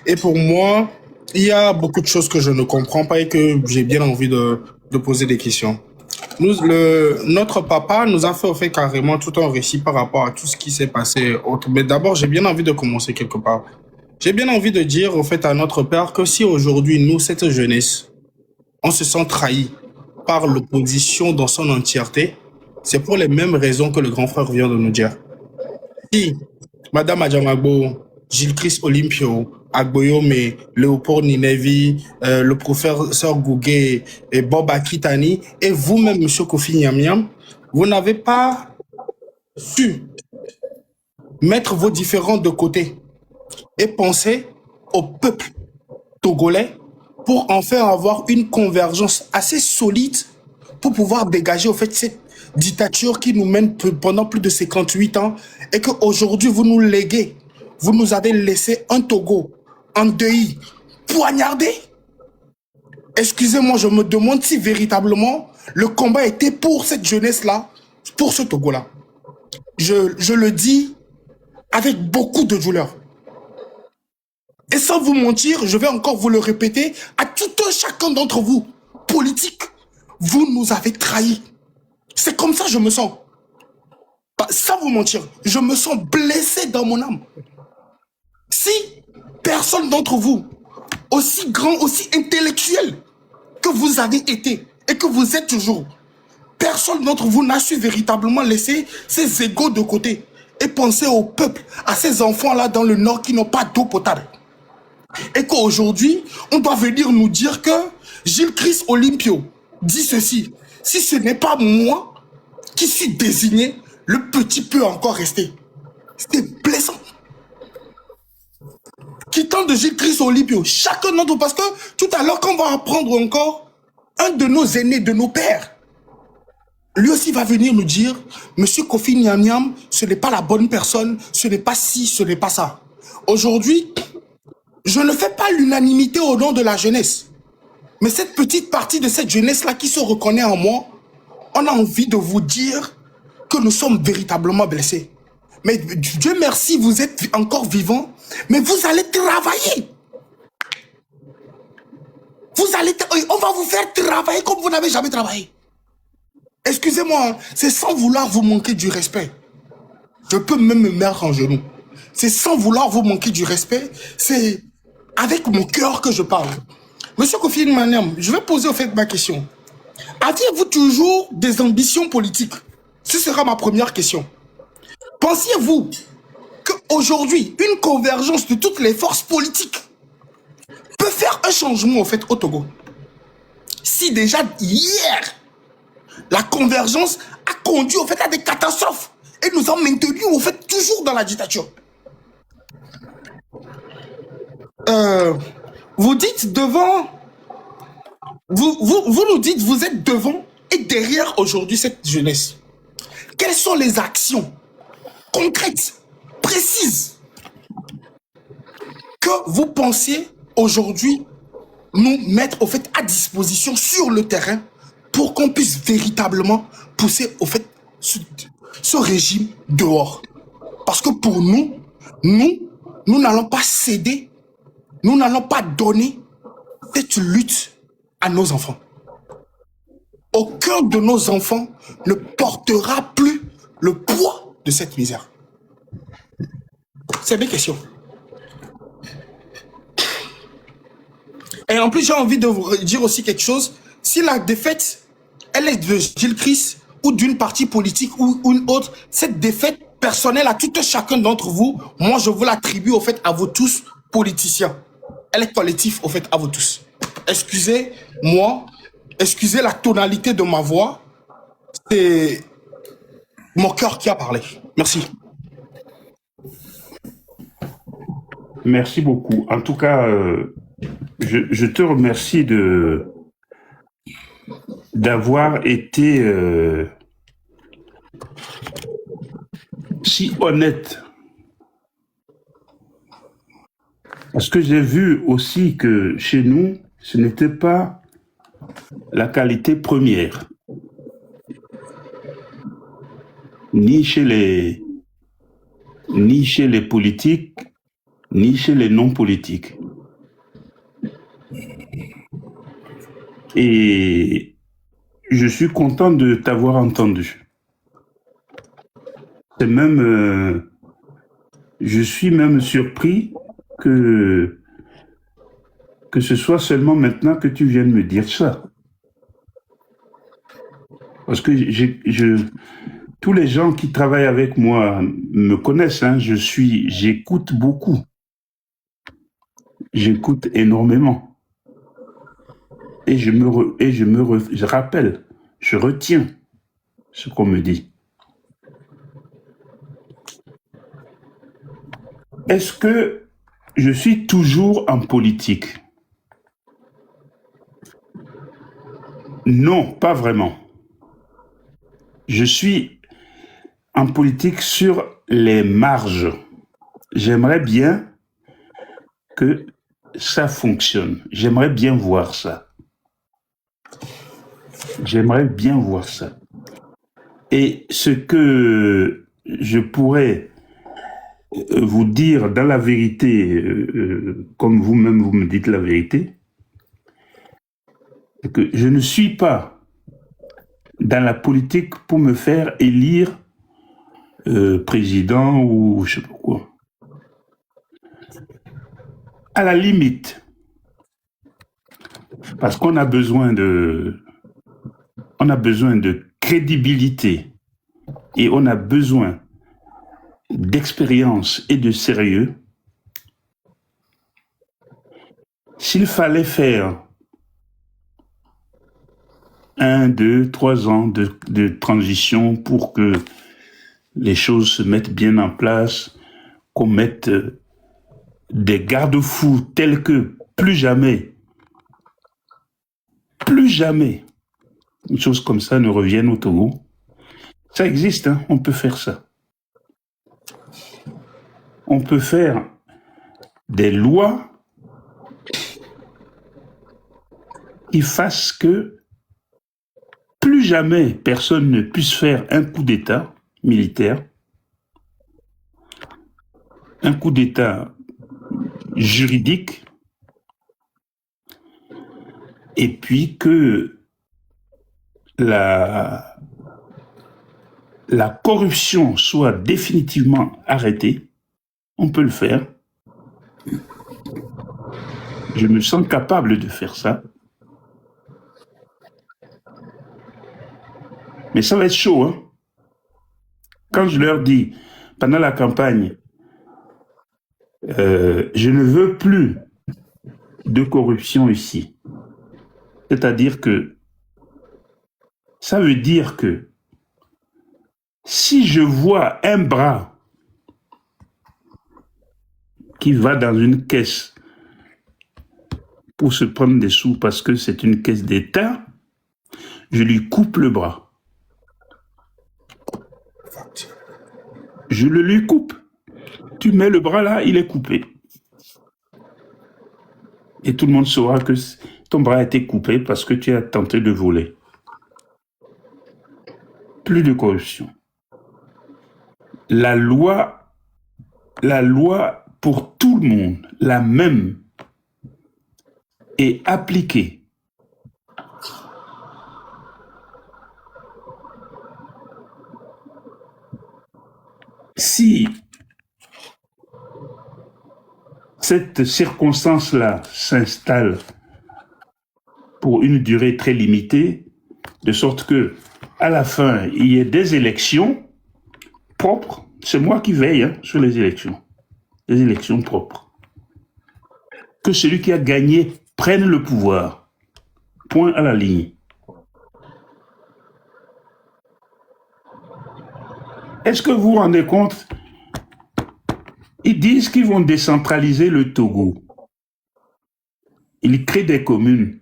Speaker 6: Et pour moi, il y a beaucoup de choses que je ne comprends pas et que j'ai bien envie de poser des questions. Notre papa nous a fait, au fait, carrément tout un récit par rapport à tout ce qui s'est passé. Mais d'abord, j'ai bien envie de commencer quelque part. J'ai bien envie de dire, au fait, à notre père que si aujourd'hui, nous, cette jeunesse, on se sent trahi par l'opposition dans son entièreté, c'est pour les mêmes raisons que le grand frère vient de nous dire. Si Madame Adjamagbo, Gilles Christ Olympio, Agboyome, Léopold Ninevi, le professeur Gougué et Bob Akitani, et vous-même, Monsieur Kofi Nyamiam, vous n'avez pas su mettre vos différends de côté et penser au peuple togolais pour enfin avoir une convergence assez solide pour pouvoir dégager, au fait, cette dictature qui nous mène pendant plus de 58 ans et qu'aujourd'hui, vous nous léguez. Vous nous avez laissé un Togo endeuillé, poignardé. Excusez-moi, je me demande si véritablement le combat était pour cette jeunesse-là, pour ce Togo-là. Je le dis avec beaucoup de douleur. Et sans vous mentir, je vais encore vous le répéter à tout un chacun d'entre vous, politiques, vous nous avez trahis. C'est comme ça que je me sens. Sans vous mentir, je me sens blessé dans mon âme. Si personne d'entre vous, aussi grand, aussi intellectuel que vous avez été et que vous êtes toujours, personne d'entre vous n'a su véritablement laisser ses égos de côté et penser au peuple, à ces enfants-là dans le nord qui n'ont pas d'eau potable. Et qu'aujourd'hui, on doit venir nous dire que Gilles Christ Olympio dit ceci. Si ce n'est pas moi qui suis désigné, le petit peut encore rester. C'est blessant. Quittant de Gilles Christ Olympio, chacun d'entre nous, parce que tout à l'heure, quand on va apprendre encore, un de nos aînés, de nos pères, lui aussi va venir nous dire, Monsieur Kofi Nyamiam, ce n'est pas la bonne personne, ce n'est pas ci, ce n'est pas ça. Aujourd'hui, je ne fais pas l'unanimité au nom de la jeunesse. Mais cette petite partie de cette jeunesse-là qui se reconnaît en moi, on a envie de vous dire que nous sommes véritablement blessés. Mais Dieu merci, vous êtes encore vivants, mais vous allez travailler. On va vous faire travailler comme vous n'avez jamais travaillé. Excusez-moi, c'est sans vouloir vous manquer du respect. Je peux même me mettre en genoux. C'est sans vouloir vous manquer du respect, c'est avec mon cœur que je parle. Monsieur Kofi Nyamiam, je vais poser au fait ma question. Aviez-vous toujours des ambitions politiques? Ce sera ma première question. Pensiez-vous qu'aujourd'hui, une convergence de toutes les forces politiques peut faire un changement au fait au Togo? Si déjà hier, la convergence a conduit au fait à des catastrophes et nous a maintenus, au fait, toujours dans la dictature. Vous dites devant, vous nous dites, vous êtes devant et derrière aujourd'hui cette jeunesse. Quelles sont les actions concrètes, précises, que vous pensez aujourd'hui nous mettre au fait à disposition sur le terrain pour qu'on puisse véritablement pousser au fait ce régime dehors? Parce que pour nous n'allons pas céder, nous n'allons pas donner cette lutte à nos enfants. Aucun de nos enfants ne portera plus le poids de cette misère. C'est mes questions. Et en plus, j'ai envie de vous dire aussi quelque chose. Si la défaite, elle est de Gilles Christ ou d'une partie politique ou une autre, cette défaite personnelle à tout chacun d'entre vous, moi, je vous l'attribue au fait à vous tous, politiciens. Elle est collective au fait à vous tous. Excusez-moi, excusez la tonalité de ma voix. C'est mon cœur qui a parlé. Merci.
Speaker 1: Merci beaucoup. En tout cas, je te remercie d'avoir été si honnête. Parce que j'ai vu aussi que chez nous, ce n'était pas la qualité première. Ni chez les politiques, ni chez les non-politiques. Et je suis content de t'avoir entendu. C'est même, je suis même surpris que ce soit seulement maintenant que tu viennes me dire ça. Parce que tous les gens qui travaillent avec moi me connaissent, hein, j'écoute beaucoup. J'écoute énormément. Et je rappelle, je retiens ce qu'on me dit. Est-ce que je suis toujours en politique? Non, pas vraiment. Je suis en politique sur les marges. J'aimerais bien que ça fonctionne. J'aimerais bien voir ça. J'aimerais bien voir ça. Et ce que je pourrais vous dire dans la vérité, comme vous-même vous me dites la vérité, c'est que je ne suis pas dans la politique pour me faire élire président ou je sais pas quoi. À la limite, parce qu'on a besoin de crédibilité et on a besoin d'expérience et de sérieux. S'il fallait faire 1, 2, 3 ans de transition pour que les choses se mettent bien en place, qu'on mette des garde-fous tels que plus jamais une chose comme ça ne revienne au Togo. Ça existe, hein, on peut faire ça. On peut faire des lois qui fassent que plus jamais personne ne puisse faire un coup d'État militaire, un coup d'État juridique, et puis que la corruption soit définitivement arrêtée. On peut le faire. Je me sens capable de faire ça. Mais ça va être chaud, hein. Quand je leur dis, pendant la campagne, je ne veux plus de corruption ici. C'est-à-dire que ça veut dire que Si je vois un bras qui va dans une caisse pour se prendre des sous parce que c'est une caisse d'État, je lui coupe le bras. Je le lui coupe. Tu mets le bras là, il est coupé. Et tout le monde saura que ton bras a été coupé parce que tu as tenté de voler. Plus de corruption. La loi pour tout le monde, la même, est appliquée. Si cette circonstance-là s'installe pour une durée très limitée, de sorte que à la fin, il y ait des élections propres, c'est moi qui veille sur les élections propres. Que celui qui a gagné prenne le pouvoir. Point à la ligne. Est-ce que vous vous rendez compte? Ils disent qu'ils vont décentraliser le Togo. Ils créent des communes.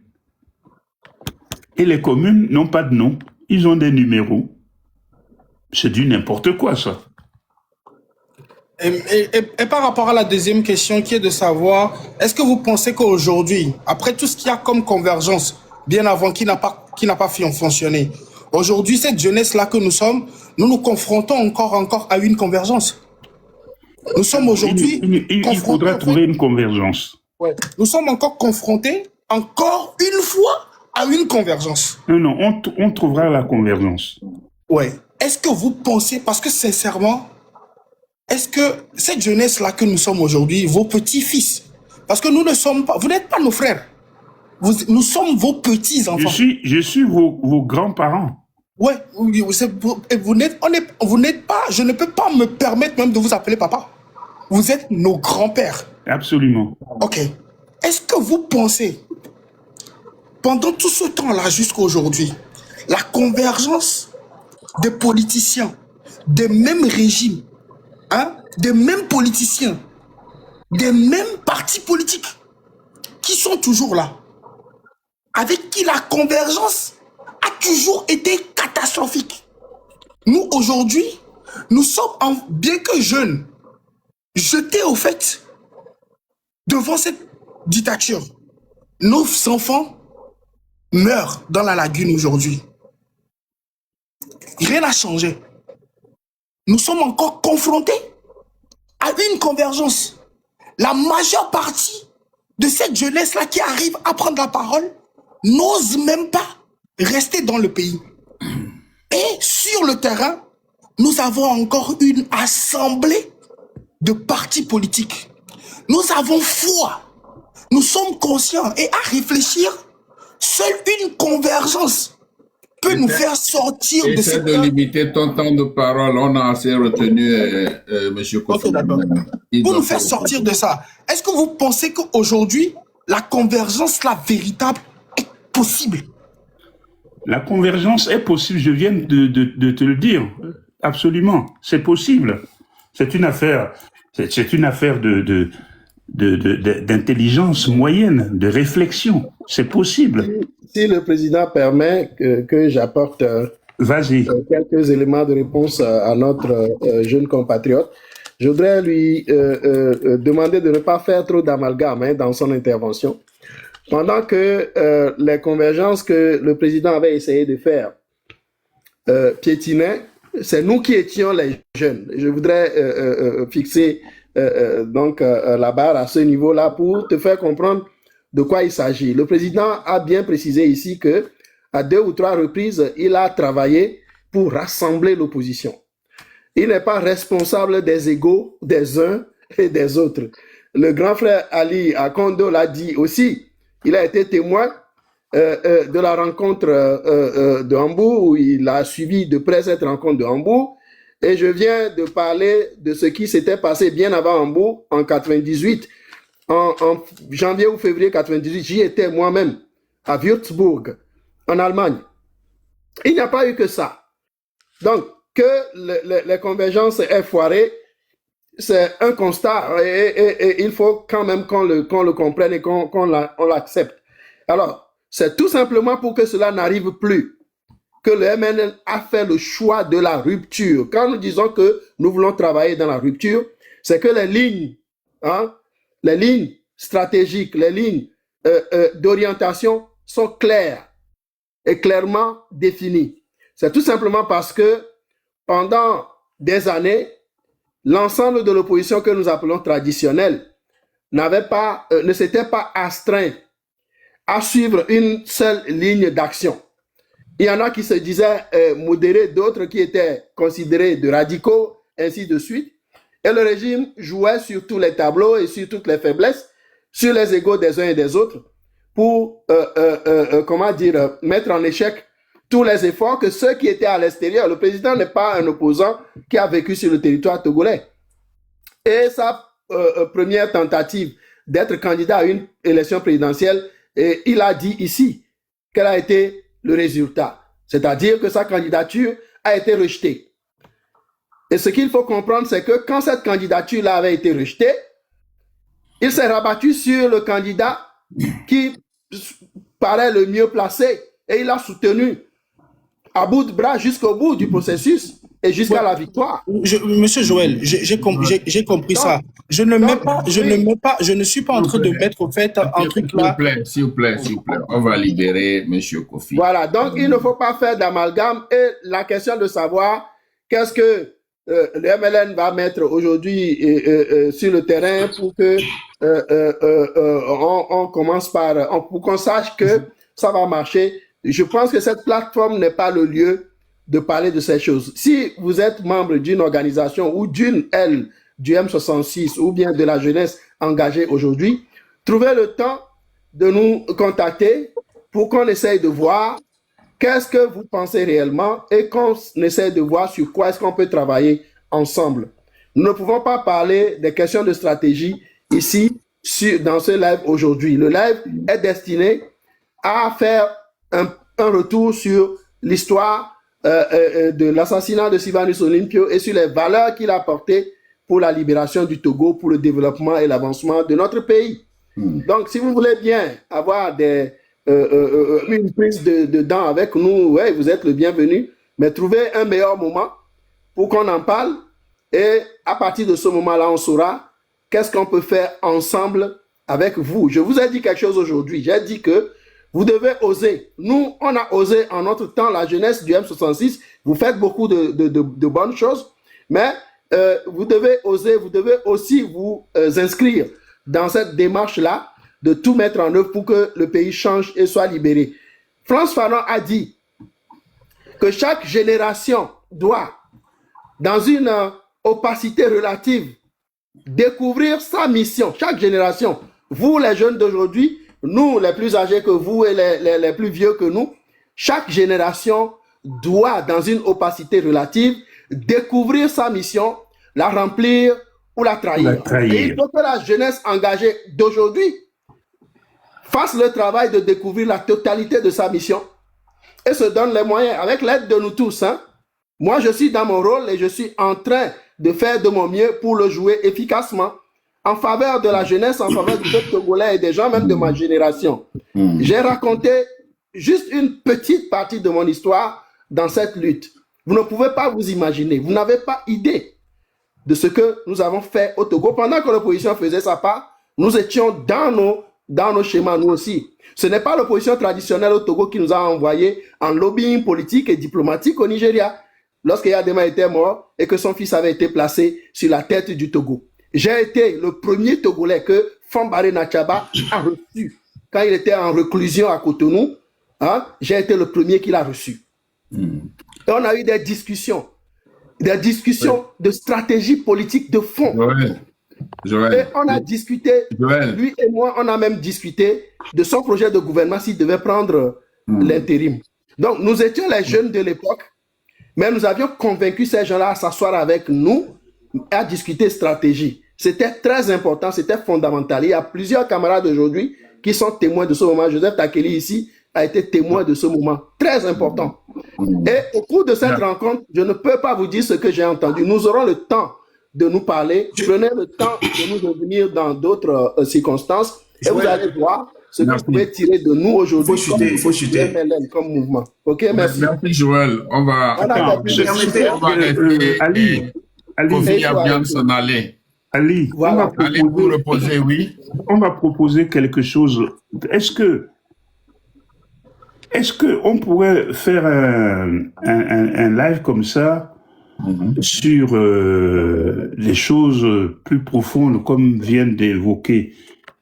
Speaker 1: Et les communes n'ont pas de nom. Ils ont des numéros. C'est du n'importe quoi, ça.
Speaker 6: Et par rapport à la deuxième question qui est de savoir, est-ce que vous pensez qu'aujourd'hui, après tout ce qu'il y a comme convergence, bien avant qui n'a pas fonctionné, aujourd'hui, cette jeunesse-là que nous sommes, nous nous confrontons encore à une convergence? Nous sommes aujourd'hui
Speaker 1: il faudra trouver une convergence.
Speaker 6: Ouais. Nous sommes encore confrontés, encore une fois, à une convergence.
Speaker 1: Non, on trouvera la convergence.
Speaker 6: Ouais. Est-ce que vous pensez, parce que sincèrement, est-ce que cette jeunesse-là que nous sommes aujourd'hui, vos petits-fils, parce que nous ne sommes pas, vous n'êtes pas nos frères, nous sommes vos petits-enfants.
Speaker 1: Je suis vos grands-parents.
Speaker 6: Ouais, vous n'êtes pas, je ne peux pas me permettre même de vous appeler papa. Vous êtes nos grands-pères.
Speaker 1: Absolument.
Speaker 6: Ok. Est-ce que vous pensez, pendant tout ce temps-là jusqu'à aujourd'hui, la convergence des politiciens, des mêmes régimes, des mêmes politiciens, des mêmes partis politiques qui sont toujours là, avec qui la convergence a toujours été catastrophique. Nous, aujourd'hui, nous sommes, bien que jeunes, jetés au fait devant cette dictature. Nos enfants meurent dans la lagune aujourd'hui. Rien n'a changé. Nous sommes encore confrontés à une convergence. La majeure partie de cette jeunesse-là qui arrive à prendre la parole n'ose même pas rester dans le pays. Et sur le terrain, nous avons encore une assemblée de partis politiques. Nous avons foi. Nous sommes conscients et à réfléchir, seule une convergence peut nous faire sortir de cette...
Speaker 4: Essaie de limiter ton temps de parole. On a assez retenu, M. Kofi.
Speaker 6: Pour nous faire sortir de ça, est-ce que vous pensez qu'aujourd'hui, la convergence, la véritable, est possible?
Speaker 1: La convergence est possible, je viens de te le dire. Absolument, c'est possible. C'est une affaire d'intelligence moyenne, de réflexion. C'est possible.
Speaker 3: Si le président permet que j'apporte quelques éléments de réponse à notre jeune compatriote, je voudrais lui demander de ne pas faire trop d'amalgame dans son intervention. Pendant que les convergences que le président avait essayé de faire piétinaient, c'est nous qui étions les jeunes. Je voudrais fixer donc la barre à ce niveau-là pour te faire comprendre de quoi il s'agit. Le président a bien précisé ici que à 2 ou 3 reprises, il a travaillé pour rassembler l'opposition. Il n'est pas responsable des égos des uns et des autres. Le grand frère Ali Akondo l'a dit aussi. Il a été témoin de la rencontre de Hambourg, où il a suivi de près cette rencontre de Hambourg. Et je viens de parler de ce qui s'était passé bien avant Hambourg, en 98, en janvier ou février 98. J'y étais moi-même, à Würzburg, en Allemagne. Il n'y a pas eu que ça. Donc, que les convergences aient foiré, c'est un constat et il faut quand même qu'on le comprenne et qu'on l'accepte. Alors, c'est tout simplement pour que cela n'arrive plus que le MNL a fait le choix de la rupture. Quand nous disons que nous voulons travailler dans la rupture, c'est que les lignes stratégiques, les lignes d'orientation sont claires et clairement définies. C'est tout simplement parce que pendant des années, l'ensemble de l'opposition que nous appelons traditionnelle ne s'était pas astreint à suivre une seule ligne d'action. Il y en a qui se disaient modérés, d'autres qui étaient considérés de radicaux, ainsi de suite. Et le régime jouait sur tous les tableaux et sur toutes les faiblesses, sur les égos des uns et des autres, pour mettre en échec tous les efforts que ceux qui étaient à l'extérieur. Le président n'est pas un opposant qui a vécu sur le territoire togolais. Et sa première tentative d'être candidat à une élection présidentielle, il a dit ici quel a été le résultat. C'est-à-dire que sa candidature a été rejetée. Et ce qu'il faut comprendre, c'est que quand cette candidature-là avait été rejetée, il s'est rabattu sur le candidat qui paraît le mieux placé et il a soutenu à bout de bras jusqu'au bout du processus et jusqu'à la victoire.
Speaker 6: Monsieur Joël, j'ai compris ça. Je ne suis pas en train de mettre au fait un truc là.
Speaker 4: S'il vous plaît. On va libérer Monsieur Kofi.
Speaker 3: Voilà, donc il ne faut pas faire d'amalgame et la question de savoir qu'est-ce que le MLN va mettre aujourd'hui sur le terrain pour que on commence pour qu'on sache que ça va marcher. Je pense que cette plateforme n'est pas le lieu de parler de ces choses. Si vous êtes membre d'une organisation ou d'une aile du M66 ou bien de la jeunesse engagée aujourd'hui, trouvez le temps de nous contacter pour qu'on essaye de voir qu'est-ce que vous pensez réellement et qu'on essaie de voir sur quoi est-ce qu'on peut travailler ensemble. Nous ne pouvons pas parler des questions de stratégie ici dans ce live aujourd'hui. Le live est destiné à faire un retour sur l'histoire de l'assassinat de Sylvanus Olympio et sur les valeurs qu'il a apportées pour la libération du Togo, pour le développement et l'avancement de notre pays. Donc, si vous voulez bien avoir une prise de dents avec nous, ouais, vous êtes le bienvenu, mais trouvez un meilleur moment pour qu'on en parle et à partir de ce moment-là, on saura qu'est-ce qu'on peut faire ensemble avec vous. Je vous ai dit quelque chose aujourd'hui. J'ai dit que vous devez oser. Nous, on a osé en notre temps, la jeunesse du M66. Vous faites beaucoup de bonnes choses, mais vous devez oser, vous devez aussi vous inscrire dans cette démarche-là de tout mettre en œuvre pour que le pays change et soit libéré. Frantz Fanon a dit que chaque génération doit, dans une opacité relative, découvrir sa mission. Chaque génération, vous les jeunes d'aujourd'hui, nous les plus âgés que vous et les plus vieux que nous, chaque génération doit, dans une opacité relative, découvrir sa mission, la remplir ou la trahir. Et il faut que la jeunesse engagée d'aujourd'hui fasse le travail de découvrir la totalité de sa mission et se donne les moyens, avec l'aide de nous tous. Moi, je suis dans mon rôle et je suis en train de faire de mon mieux pour le jouer efficacement en faveur de la jeunesse, en faveur du peuple togolais et des gens même de ma génération. J'ai raconté juste une petite partie de mon histoire dans cette lutte. Vous ne pouvez pas vous imaginer, vous n'avez pas idée de ce que nous avons fait au Togo. Pendant que l'opposition faisait sa part, nous étions dans nos schémas, nous aussi. Ce n'est pas l'opposition traditionnelle au Togo qui nous a envoyés en lobbying politique et diplomatique au Nigeria, lorsque Yadema était mort et que son fils avait été placé sur la tête du Togo. J'ai été le premier Togolais que Fambaré Nachaba a reçu. Quand il était en reclusion à Cotonou, j'ai été le premier qu'il a reçu. Et on a eu des discussions de stratégie politique de fond.
Speaker 4: Joël,
Speaker 3: et on a discuté, lui et moi, on a même discuté de son projet de gouvernement s'il devait prendre l'intérim. Donc, nous étions les jeunes de l'époque, mais nous avions convaincu ces gens-là à s'asseoir avec nous et à discuter stratégie. C'était très important, c'était fondamental. Il y a plusieurs camarades aujourd'hui qui sont témoins de ce moment. Joseph Takeli ici a été témoin de ce moment très important. Et au cours de cette rencontre, je ne peux pas vous dire ce que j'ai entendu. Nous aurons le temps de nous parler. Prenez le temps de nous revenir dans d'autres circonstances et vous allez voir ce que vous pouvez tirer de nous aujourd'hui.
Speaker 7: Il faut chuter.
Speaker 3: Comme mouvement. Ok, merci.
Speaker 4: Merci Joël. On va
Speaker 1: Ali,
Speaker 4: Kofi Yamiam s'en aller.
Speaker 1: Ali,
Speaker 3: Voilà.
Speaker 4: Allez vous reposer, oui.
Speaker 1: on va proposer quelque chose. Est-ce que on pourrait faire un live comme ça sur les choses plus profondes, comme vient d'évoquer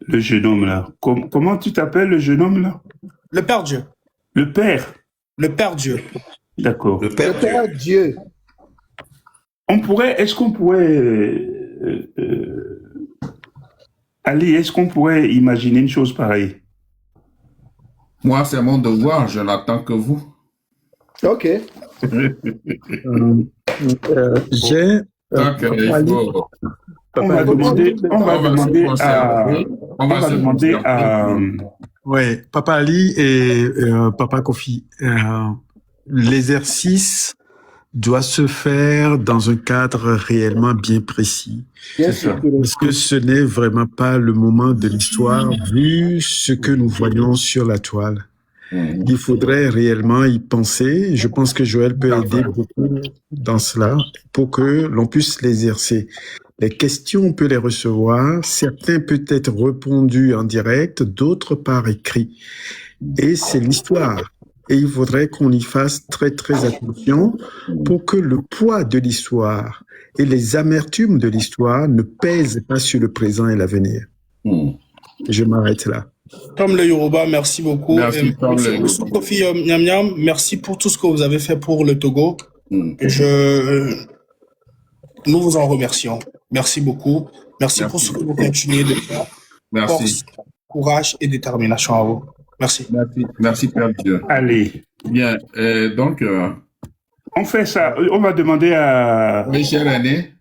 Speaker 1: le jeune homme là. Comment tu t'appelles, le jeune homme là?
Speaker 6: Le Père Dieu.
Speaker 1: Le Père.
Speaker 6: Le Père Dieu.
Speaker 1: D'accord.
Speaker 7: Le Père
Speaker 3: Le Père Dieu.
Speaker 1: Est-ce qu'on pourrait Ali, est-ce qu'on pourrait imaginer une chose pareille?
Speaker 4: Moi, c'est mon devoir. Je n'attends que vous.
Speaker 3: Ok.
Speaker 8: J'ai
Speaker 4: Donc, il faut...
Speaker 1: On va demander à
Speaker 8: ouais, Papa Ali et Papa Kofi. L'exercice doit se faire dans un cadre réellement bien précis.
Speaker 3: Bien sûr.
Speaker 8: Parce que ce n'est vraiment pas le moment de l'histoire vu ce que nous voyons sur la toile. Il faudrait réellement y penser. Je pense que Joël peut aider beaucoup dans cela pour que l'on puisse l'exercer. Les questions, on peut les recevoir. Certains peuvent être répondus en direct, d'autres par écrit. Et c'est l'histoire. Et il faudrait qu'on y fasse très, très attention pour que le poids de l'histoire et les amertumes de l'histoire ne pèsent pas sur le présent et l'avenir. Je m'arrête là.
Speaker 6: Comme le Yoruba, merci beaucoup.
Speaker 4: Merci,
Speaker 6: Monsieur Kofi Yamiam, merci pour tout ce que vous avez fait pour le Togo. Nous vous en remercions. Merci beaucoup. Merci pour ce que vous continuez de faire.
Speaker 4: Merci.
Speaker 6: Force, courage et détermination à vous. Merci.
Speaker 4: Merci, Père Dieu.
Speaker 1: Ali.
Speaker 4: Bien, donc...
Speaker 1: on fait ça. On va demander à...
Speaker 4: Oui, cher aîné.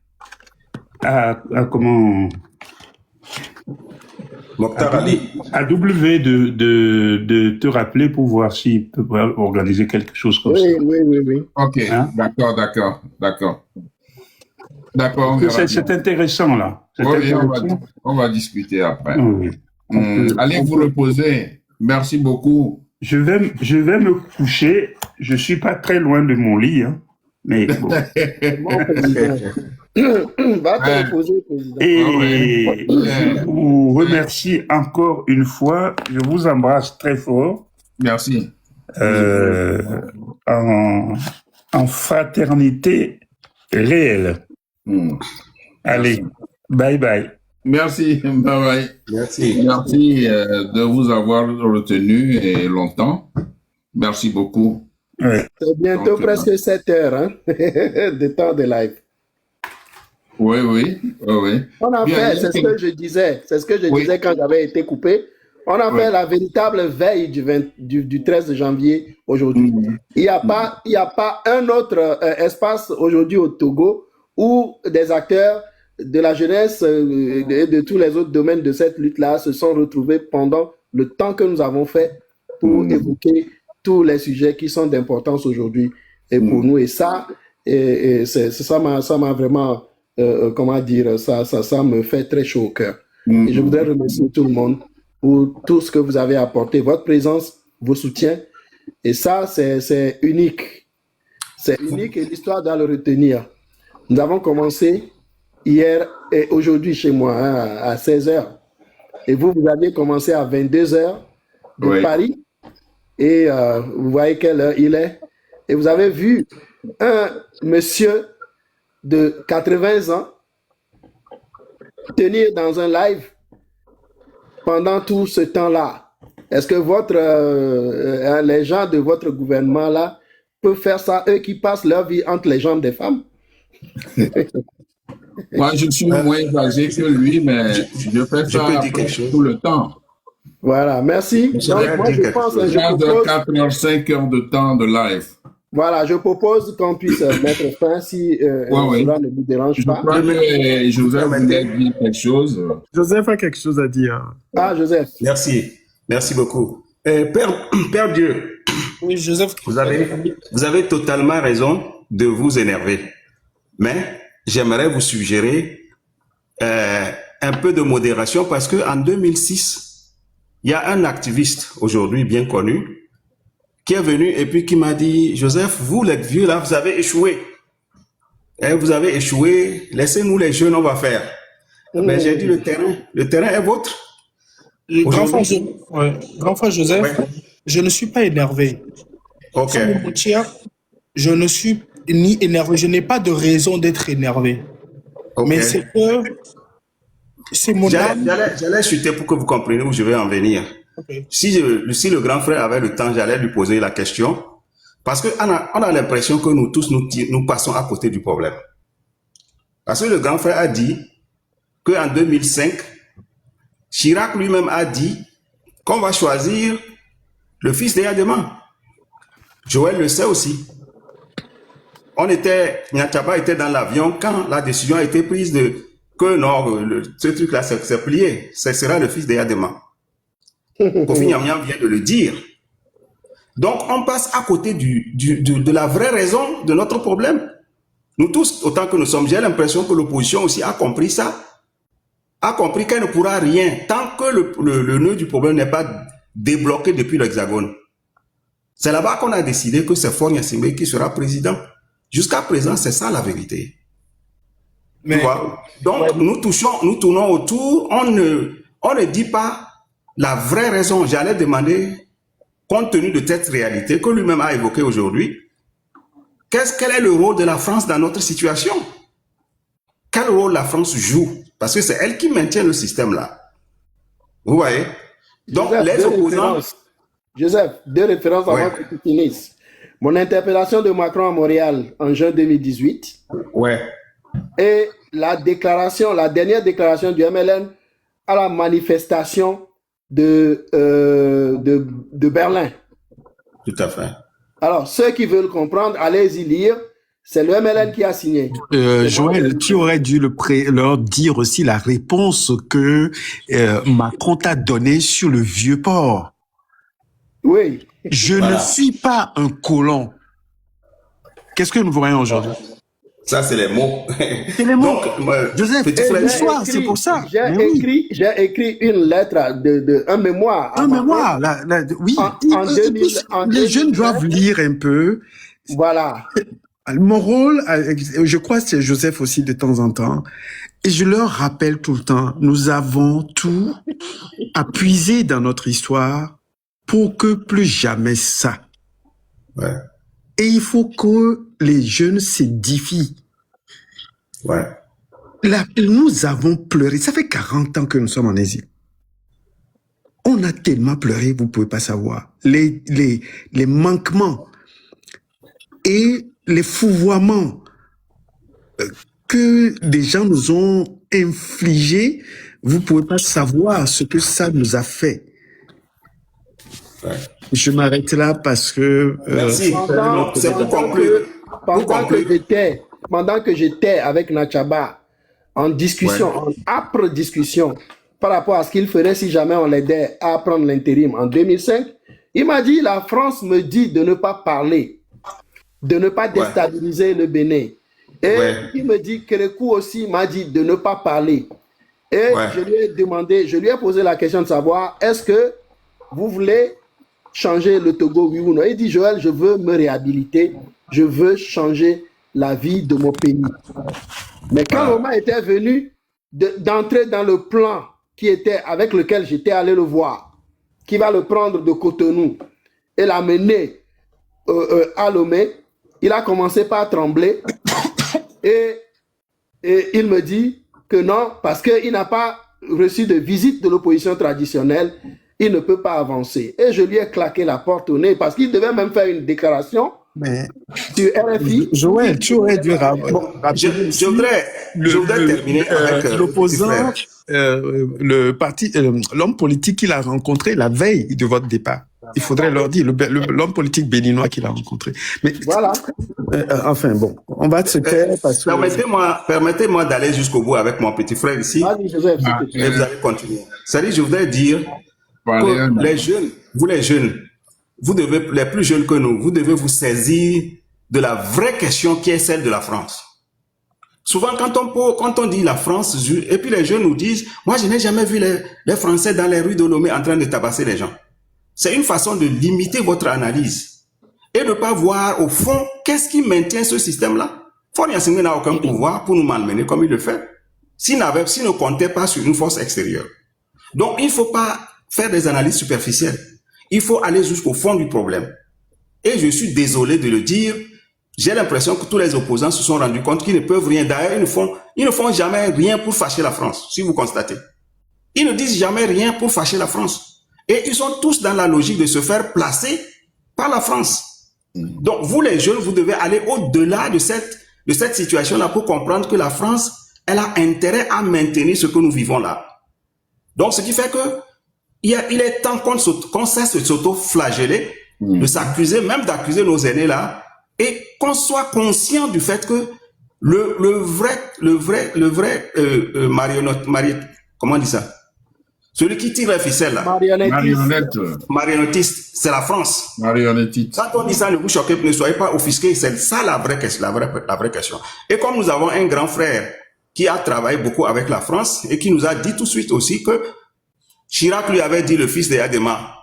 Speaker 1: À comment...
Speaker 7: Mokhtar Ali.
Speaker 1: À W de te rappeler pour voir s'il peut organiser quelque chose comme ça.
Speaker 3: Oui.
Speaker 4: Ok,
Speaker 1: Hein?
Speaker 4: D'accord.
Speaker 1: C'est intéressant, là.
Speaker 4: Oui, on va discuter après.
Speaker 1: Oui.
Speaker 4: Allez vous reposer. Merci beaucoup.
Speaker 1: Je vais me coucher. Je suis pas très loin de mon lit, hein. Mais bon.
Speaker 3: Va te reposer, président.
Speaker 1: Et je vous remercie encore une fois. Je vous embrasse très fort.
Speaker 4: Merci.
Speaker 1: En fraternité réelle. Allez, bye bye.
Speaker 4: Merci, bye bye.
Speaker 7: Merci.
Speaker 4: Merci de vous avoir retenu et longtemps. Merci beaucoup.
Speaker 1: Ouais.
Speaker 3: C'est bientôt presque 7 heures hein, de temps de live.
Speaker 4: Oui.
Speaker 3: On a fait, c'est ce que je disais quand j'avais été coupé. On a fait la véritable veille du 13 janvier aujourd'hui. Il n'y a pas un autre espace aujourd'hui au Togo où des acteurs de la jeunesse et de tous les autres domaines de cette lutte-là se sont retrouvés pendant le temps que nous avons fait pour évoquer tous les sujets qui sont d'importance aujourd'hui et pour nous. Et ça, ça m'a vraiment, comment dire, ça me fait très chaud au cœur. Et je voudrais remercier tout le monde pour tout ce que vous avez apporté, votre présence, vos soutiens. Et ça, c'est unique. C'est unique et l'histoire doit le retenir. Nous avons commencé hier et aujourd'hui chez moi à 16h. Et vous aviez commencé à 22h de Paris. Et vous voyez quelle heure il est. Et vous avez vu un monsieur de 80 ans tenir dans un live pendant tout ce temps-là. Est-ce que les gens de votre gouvernement-là peuvent faire ça, eux qui passent leur vie entre les jambes des femmes?
Speaker 4: Moi, je suis moins âgé que lui, mais je fais ça tout le temps.
Speaker 3: Voilà, merci. Donc, moi, je pense que je propose...
Speaker 4: 4 heures, 5 heures de temps de live.
Speaker 3: Voilà, je propose qu'on puisse mettre fin si cela ne vous dérange pas.
Speaker 4: Je crois que Joseph voulait dire quelque chose.
Speaker 8: Joseph a quelque chose à dire.
Speaker 3: Ah, Joseph.
Speaker 7: Merci beaucoup. Père Dieu,
Speaker 6: Oui, Joseph.
Speaker 7: Vous avez totalement raison de vous énerver. Mais j'aimerais vous suggérer un peu de modération parce que en 2006, il y a un activiste aujourd'hui bien connu qui est venu et puis qui m'a dit, Joseph, vous les vieux là, vous avez échoué. Et vous avez échoué, laissez-nous les jeunes, on va faire. Mais j'ai dit, le terrain est vôtre.
Speaker 6: Grand frère Joseph, je ne suis pas énervé.
Speaker 7: Ok.
Speaker 6: Sans vous mentir, je ne suis ni énervé, je n'ai pas de raison d'être énervé.
Speaker 7: Ok.
Speaker 6: Mais c'est que c'est mon âme.
Speaker 7: J'allais chuter pour que vous compreniez où je vais en venir.
Speaker 6: Okay.
Speaker 7: Si le grand frère avait le temps, j'allais lui poser la question. Parce qu'on a l'impression que nous tous, nous passons à côté du problème. Parce que le grand frère a dit qu'en 2005, Chirac lui-même a dit qu'on va choisir le fils d'Eyadema. Joël le sait aussi. Nyachaba était dans l'avion quand la décision a été prise que non, ce truc-là s'est plié. Ce sera le fils d'Eyadema. Kofi Nyamnyam vient de le dire. Donc, on passe à côté de la vraie raison de notre problème. Nous tous, autant que nous sommes, j'ai l'impression que l'opposition aussi a compris ça. A compris qu'elle ne pourra rien tant que le nœud du problème n'est pas débloqué depuis l'Hexagone. C'est là-bas qu'on a décidé que c'est Faure Gnassingbé qui sera président. Jusqu'à présent, c'est ça la vérité.
Speaker 6: Mais,
Speaker 7: donc, nous tournons autour, on ne dit pas la vraie raison. J'allais demander, compte tenu de cette réalité que lui-même a évoquée aujourd'hui, quel est le rôle de la France dans notre situation? Quel rôle la France joue? Parce que c'est elle qui maintient le système là. Vous voyez? Donc,
Speaker 3: Joseph,
Speaker 7: les opposants...
Speaker 3: Joseph, deux références avant que tu finisses. Mon interpellation de Macron à Montréal en juin 2018.
Speaker 7: Ouais.
Speaker 3: Et la dernière déclaration du MLN à la manifestation de Berlin.
Speaker 7: Tout à fait.
Speaker 3: Alors, ceux qui veulent comprendre, allez-y lire. C'est le MLN qui a signé.
Speaker 8: Joël, tu aurais dû leur dire aussi la réponse que Macron t'a donnée sur le Vieux-Port.
Speaker 3: Oui.
Speaker 8: Je ne suis pas un colon. Qu'est-ce que nous voyons aujourd'hui?
Speaker 7: Ça, c'est les mots.
Speaker 8: C'est les mots.
Speaker 7: Donc,
Speaker 8: Joseph, c'est l'histoire, c'est pour ça.
Speaker 3: J'ai écrit une lettre, un mémoire.
Speaker 8: Un mémoire, oui. Les jeunes doivent lire un peu.
Speaker 3: Voilà.
Speaker 8: Mon rôle, je crois que c'est Joseph aussi de temps en temps, et je leur rappelle tout le temps, nous avons tout à puiser dans notre histoire pour que plus jamais ça.
Speaker 7: Ouais.
Speaker 8: Et il faut que les jeunes s'édifient.
Speaker 7: Ouais.
Speaker 8: Là, nous avons pleuré. Ça fait 40 ans que nous sommes en exil. On a tellement pleuré, vous pouvez pas savoir. Les manquements et les fouvoiements que des gens nous ont infligés, vous pouvez pas savoir ce que ça nous a fait.
Speaker 7: Ouais.
Speaker 8: Je m'arrête là parce que...
Speaker 7: Merci. C'est pour conclure.
Speaker 3: Pendant que j'étais avec Nachaba en discussion, en âpre discussion, par rapport à ce qu'il ferait si jamais on l'aidait à prendre l'intérim en 2005, il m'a dit, la France me dit de ne pas parler, de ne pas déstabiliser le Bénin. Et il me dit, Kérékou aussi m'a dit de ne pas parler. Et je lui ai demandé, je lui ai posé la question de savoir, est-ce que vous voulez changer le Togo, oui ou non? Il dit, Joël, je veux me réhabiliter, je veux changer la vie de mon pays. Mais quand le moment était venu d'entrer dans le plan avec lequel j'étais allé le voir, qui va le prendre de Cotonou et l'amener à Lomé, il a commencé par trembler et il me dit que non, parce qu'il n'a pas reçu de visite de l'opposition traditionnelle, il ne peut pas avancer. Et je lui ai claqué la porte au nez parce qu'il devait même faire une déclaration sur RFI.
Speaker 8: Joël, tu aurais dû
Speaker 7: je voudrais terminer avec
Speaker 8: l'opposant, le parti, l'homme politique qu'il a rencontré la veille de votre départ. Il faudrait leur dire, l'homme politique béninois qu'il a rencontré. Mais
Speaker 3: voilà.
Speaker 8: Enfin bon, on va se taire parce que...
Speaker 7: Permettez-moi d'aller jusqu'au bout avec mon petit frère ici.
Speaker 3: Vas-y, Joseph,
Speaker 7: et vous allez continuer. C'est-à-dire, je voudrais dire que les jeunes, les plus jeunes que nous, vous devez vous saisir de la vraie question qui est celle de la France. Souvent, quand on dit la France, et puis les jeunes nous disent, moi, je n'ai jamais vu les Français dans les rues de Lomé en train de tabasser les gens. C'est une façon de limiter votre analyse et de ne pas voir, au fond, qu'est-ce qui maintient ce système-là. Faure Gnassingbé n'a aucun pouvoir pour nous malmener comme il le fait, s'il ne comptait pas sur une force extérieure. Donc, il ne faut pas faire des analyses superficielles. Il faut aller jusqu'au fond du problème. Et je suis désolé de le dire, j'ai l'impression que tous les opposants se sont rendus compte qu'ils ne peuvent rien. D'ailleurs, ils ne font jamais rien pour fâcher la France, si vous constatez. Ils ne disent jamais rien pour fâcher la France. Et ils sont tous dans la logique de se faire placer par la France. Donc, vous les jeunes, vous devez aller au-delà de cette situation-là pour comprendre que la France, elle a intérêt à maintenir ce que nous vivons là. Donc, ce qui fait que il est temps qu'on cesse de s'auto-flageller, de s'accuser, même d'accuser nos aînés là, et qu'on soit conscient du fait que le vrai comment on dit ça? Celui qui tire la ficelle là. Marionnettiste, c'est la France.
Speaker 4: Marionnettiste.
Speaker 7: Quand on dit ça, ne vous choquez, ne soyez pas offusqués, c'est ça la vraie question. Et comme nous avons un grand frère qui a travaillé beaucoup avec la France et qui nous a dit tout de suite aussi que Chirac lui avait dit le fils de Yadema.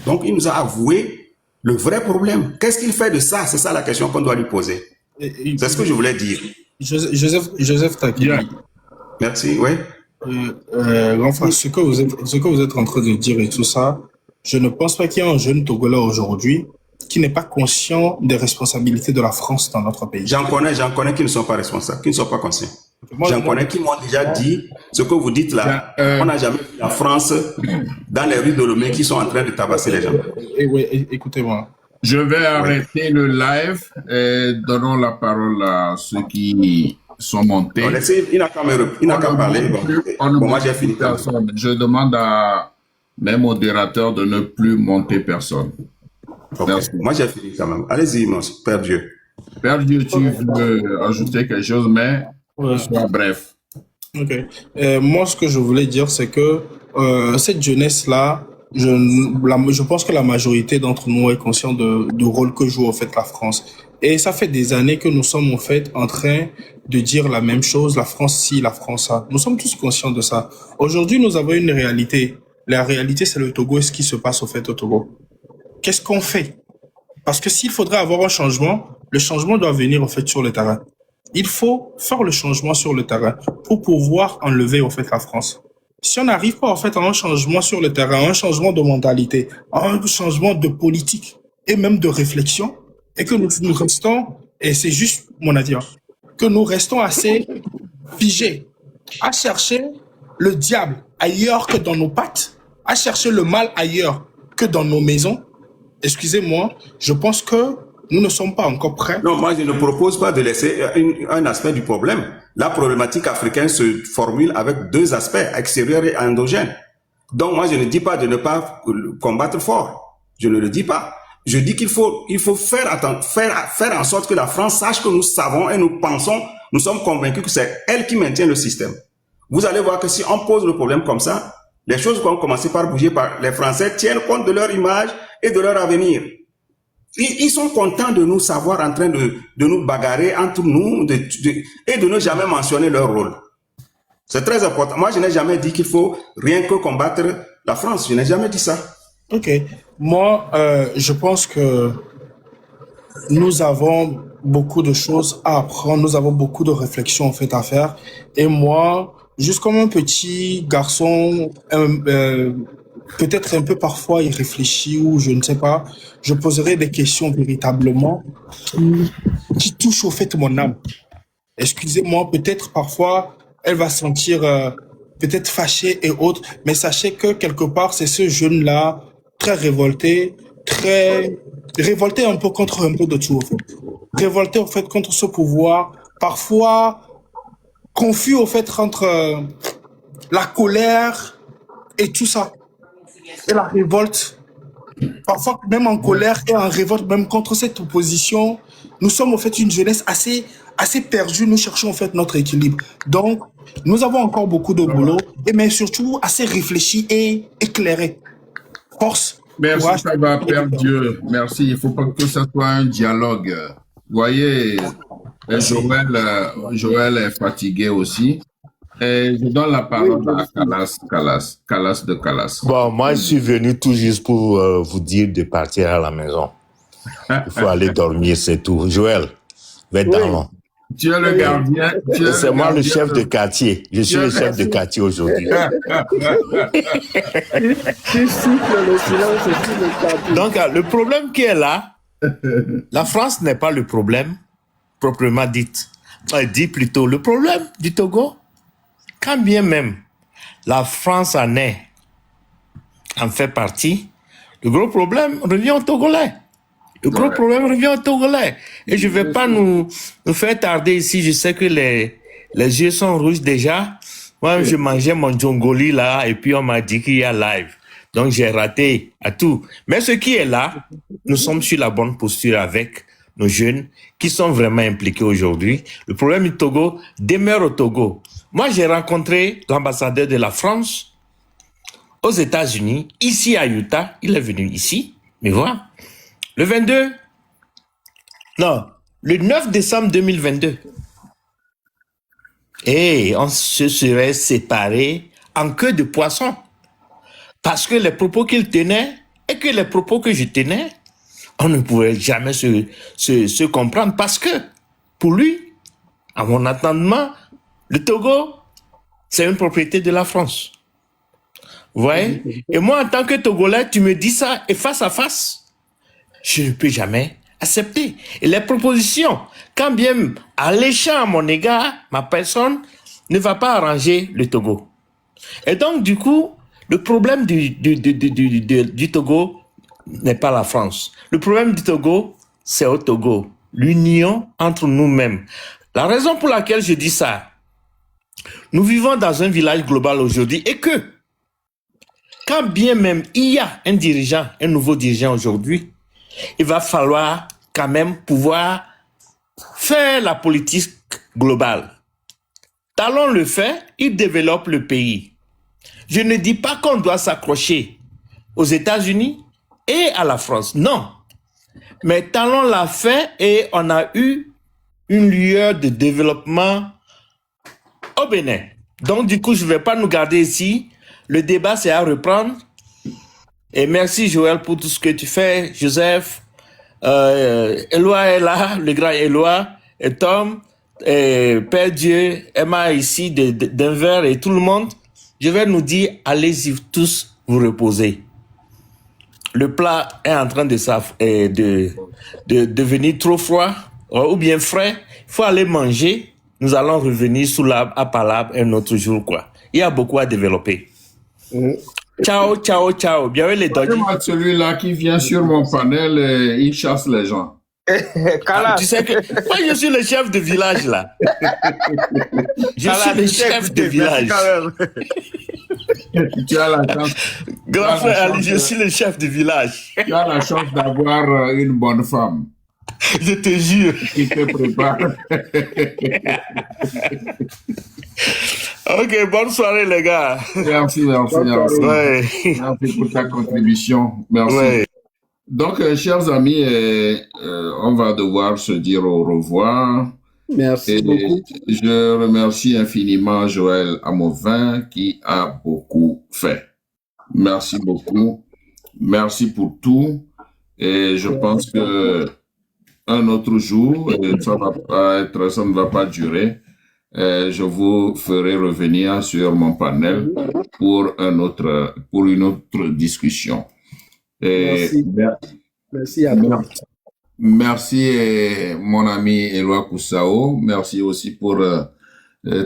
Speaker 7: Donc il nous a avoué le vrai problème. Qu'est-ce qu'il fait de ça? C'est ça la question qu'on doit lui poser. C'est ce que je voulais dire.
Speaker 6: Joseph Takili.
Speaker 7: Merci, oui.
Speaker 6: Grand frère, ce que vous êtes en train de dire et tout ça, je ne pense pas qu'il y ait un jeune Togolais aujourd'hui qui n'est pas conscient des responsabilités de la France dans notre pays.
Speaker 7: J'en connais qui ne sont pas responsables, qui ne sont pas conscients. J'en connais qui m'ont déjà dit ce que vous dites là. On n'a jamais vu la France dans les rues de Lomé qui sont en train de tabasser les gens.
Speaker 6: Écoutez-moi.
Speaker 4: Je vais arrêter le live et donnons la parole à ceux qui sont montés.
Speaker 7: Il n'a qu'à parler. Moi j'ai fini.
Speaker 4: Je demande à mes modérateurs de ne plus monter personne.
Speaker 7: Okay. Moi j'ai fini quand même. Allez-y, mon Père Dieu.
Speaker 4: Père Dieu, tu veux ajouter quelque chose, mais sois bref.
Speaker 6: Ok. Moi, ce que je voulais dire, c'est que cette jeunesse-là, je pense que la majorité d'entre nous est conscient du rôle que joue en fait la France. Et ça fait des années que nous sommes en fait en train de dire la même chose, la France ci, la France ça. Nous sommes tous conscients de ça. Aujourd'hui, nous avons une réalité. La réalité, c'est le Togo et ce qui se passe au fait au Togo. Qu'est-ce qu'on fait? Parce que s'il faudrait avoir un changement, le changement doit venir en fait sur le terrain. Il faut faire le changement sur le terrain pour pouvoir enlever en fait la France. Si on n'arrive pas en fait à un changement sur le terrain, un changement de mentalité, un changement de politique et même de réflexion, et que nous restons, et c'est juste mon avis, que nous restons assez figés à chercher le diable ailleurs que dans nos pattes, à chercher le mal ailleurs que dans nos maisons. Excusez-moi, je pense que nous ne sommes pas encore prêts.
Speaker 7: Non, moi je ne propose pas de laisser un aspect du problème. La problématique africaine se formule avec deux aspects, extérieurs et endogènes. Donc moi je ne dis pas de ne pas combattre fort. Je ne le dis pas. Je dis qu'il faut faire en sorte que la France sache que nous savons et nous pensons, nous sommes convaincus que c'est elle qui maintient le système. Vous allez voir que si on pose le problème comme ça, les choses vont commencer par bouger. Les Français tiennent compte de leur image et de leur avenir. Ils sont contents de nous savoir en train de nous bagarrer entre nous et de ne jamais mentionner leur rôle. C'est très important. Moi, je n'ai jamais dit qu'il faut rien que combattre la France. Je n'ai jamais dit ça.
Speaker 6: Ok. Moi, je pense que nous avons beaucoup de choses à apprendre. Nous avons beaucoup de réflexions en fait à faire. Et moi, juste comme un petit garçon, peut-être un peu parfois irréfléchi ou je ne sais pas, je poserai des questions véritablement qui touchent au fait mon âme. Excusez-moi, peut-être parfois elle va se sentir peut-être fâchée et autres, mais sachez que quelque part c'est ce jeune-là très révolté un peu contre un peu de tout, en fait. Révolté, en fait, contre ce pouvoir, parfois confus, au fait, entre la colère et tout ça. Et la révolte. Parfois, même en colère et en révolte, même contre cette opposition, nous sommes, en fait, une jeunesse assez perdue. Nous cherchons, en fait, notre équilibre. Donc, nous avons encore beaucoup de boulot, mais surtout assez réfléchi et éclairé. Force
Speaker 4: Merci,
Speaker 6: Courage.
Speaker 4: ça va, Père Dieu. Merci. Il ne faut pas que ça soit un dialogue. Vous voyez, Joël est fatigué aussi. Et je donne la parole à Calas de Calas.
Speaker 9: Bon, moi, je suis venu tout juste pour vous dire de partir à la maison. Il faut aller dormir, c'est tout. Joël, va être dans l'eau.
Speaker 4: Tu es le gardien.
Speaker 9: C'est moi le chef de quartier. Je suis le chef de quartier aujourd'hui. Donc, le problème qui est là, la France n'est pas le problème, proprement dit. Dit plutôt, le problème du Togo, quand bien même la France en fait partie, le gros problème revient aux Togolais. Le gros problème revient aux Togolais. Et je ne vais pas nous faire tarder ici. Je sais que les yeux sont rouges déjà. Moi, je mangeais mon djongoli là et puis on m'a dit qu'il y a live. Donc, j'ai raté à tout. Mais ce qui est là, nous sommes sur la bonne posture avec nos jeunes qui sont vraiment impliqués aujourd'hui. Le problème du Togo demeure au Togo. Moi, j'ai rencontré l'ambassadeur de la France aux États-Unis, ici à Utah. Il est venu ici, mais voilà. Le 9 décembre 2022. Et on se serait séparés en queue de poisson. Parce que les propos qu'il tenait et que les propos que je tenais, on ne pouvait jamais se comprendre. Parce que, pour lui, à mon entendement, le Togo, c'est une propriété de la France. Vous voyez? Et moi, en tant que Togolais, tu me dis ça et face à face, je ne peux jamais accepter. Et les propositions, quand bien alléchant à mon égard, ma personne ne va pas arranger le Togo. Et donc, du coup, le problème du Togo n'est pas la France. Le problème du Togo, c'est au Togo. L'union entre nous-mêmes. La raison pour laquelle je dis ça, nous vivons dans un village global aujourd'hui et que, quand bien même il y a un nouveau dirigeant aujourd'hui, il va falloir quand même pouvoir faire la politique globale. Talon le fait, il développe le pays. Je ne dis pas qu'on doit s'accrocher aux États-Unis et à la France, non. Mais Talon l'a fait et on a eu une lueur de développement au Bénin. Donc du coup, je ne vais pas nous garder ici. Le débat, c'est à reprendre. Et merci Joël pour tout ce que tu fais, Joseph. Éloi est là, le grand Éloi, et Tom, et Père Dieu, Emma ici, Denver et tout le monde. Je vais nous dire, allez-y tous vous reposer. Le plat est en train de devenir trop froid ou bien frais. Il faut aller manger. Nous allons revenir sous l'arbre à palabre un autre jour, quoi. Il y a beaucoup à développer. Ciao, ciao, ciao. Bien les dodgy.
Speaker 4: Celui-là qui vient sur mon panel, il chasse les gens.
Speaker 9: Tu sais que moi, je suis le chef de village, là. Je suis le chef de village.
Speaker 4: Tu as la chance.
Speaker 9: Grand frère Ali, je suis le chef de village.
Speaker 4: Tu as la chance d'avoir une bonne femme.
Speaker 9: Je te jure.
Speaker 4: Qui te prépare.
Speaker 9: Ok, bonne soirée les gars.
Speaker 4: Merci.
Speaker 9: Ouais.
Speaker 4: Merci pour ta contribution. Merci.
Speaker 9: Ouais.
Speaker 4: Donc, chers amis, on va devoir se dire au revoir.
Speaker 3: Merci beaucoup.
Speaker 4: Je remercie infiniment Joël Amovin qui a beaucoup fait. Merci beaucoup. Merci pour tout. Et je pense que un autre jour, ça ne va pas durer. Je vous ferai revenir sur mon panel pour une autre discussion.
Speaker 3: Merci à toi.
Speaker 4: Merci mon ami Éloi Koussao. Merci aussi pour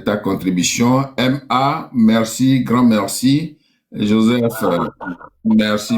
Speaker 4: ta contribution. MA, merci, grand merci. Joseph, merci.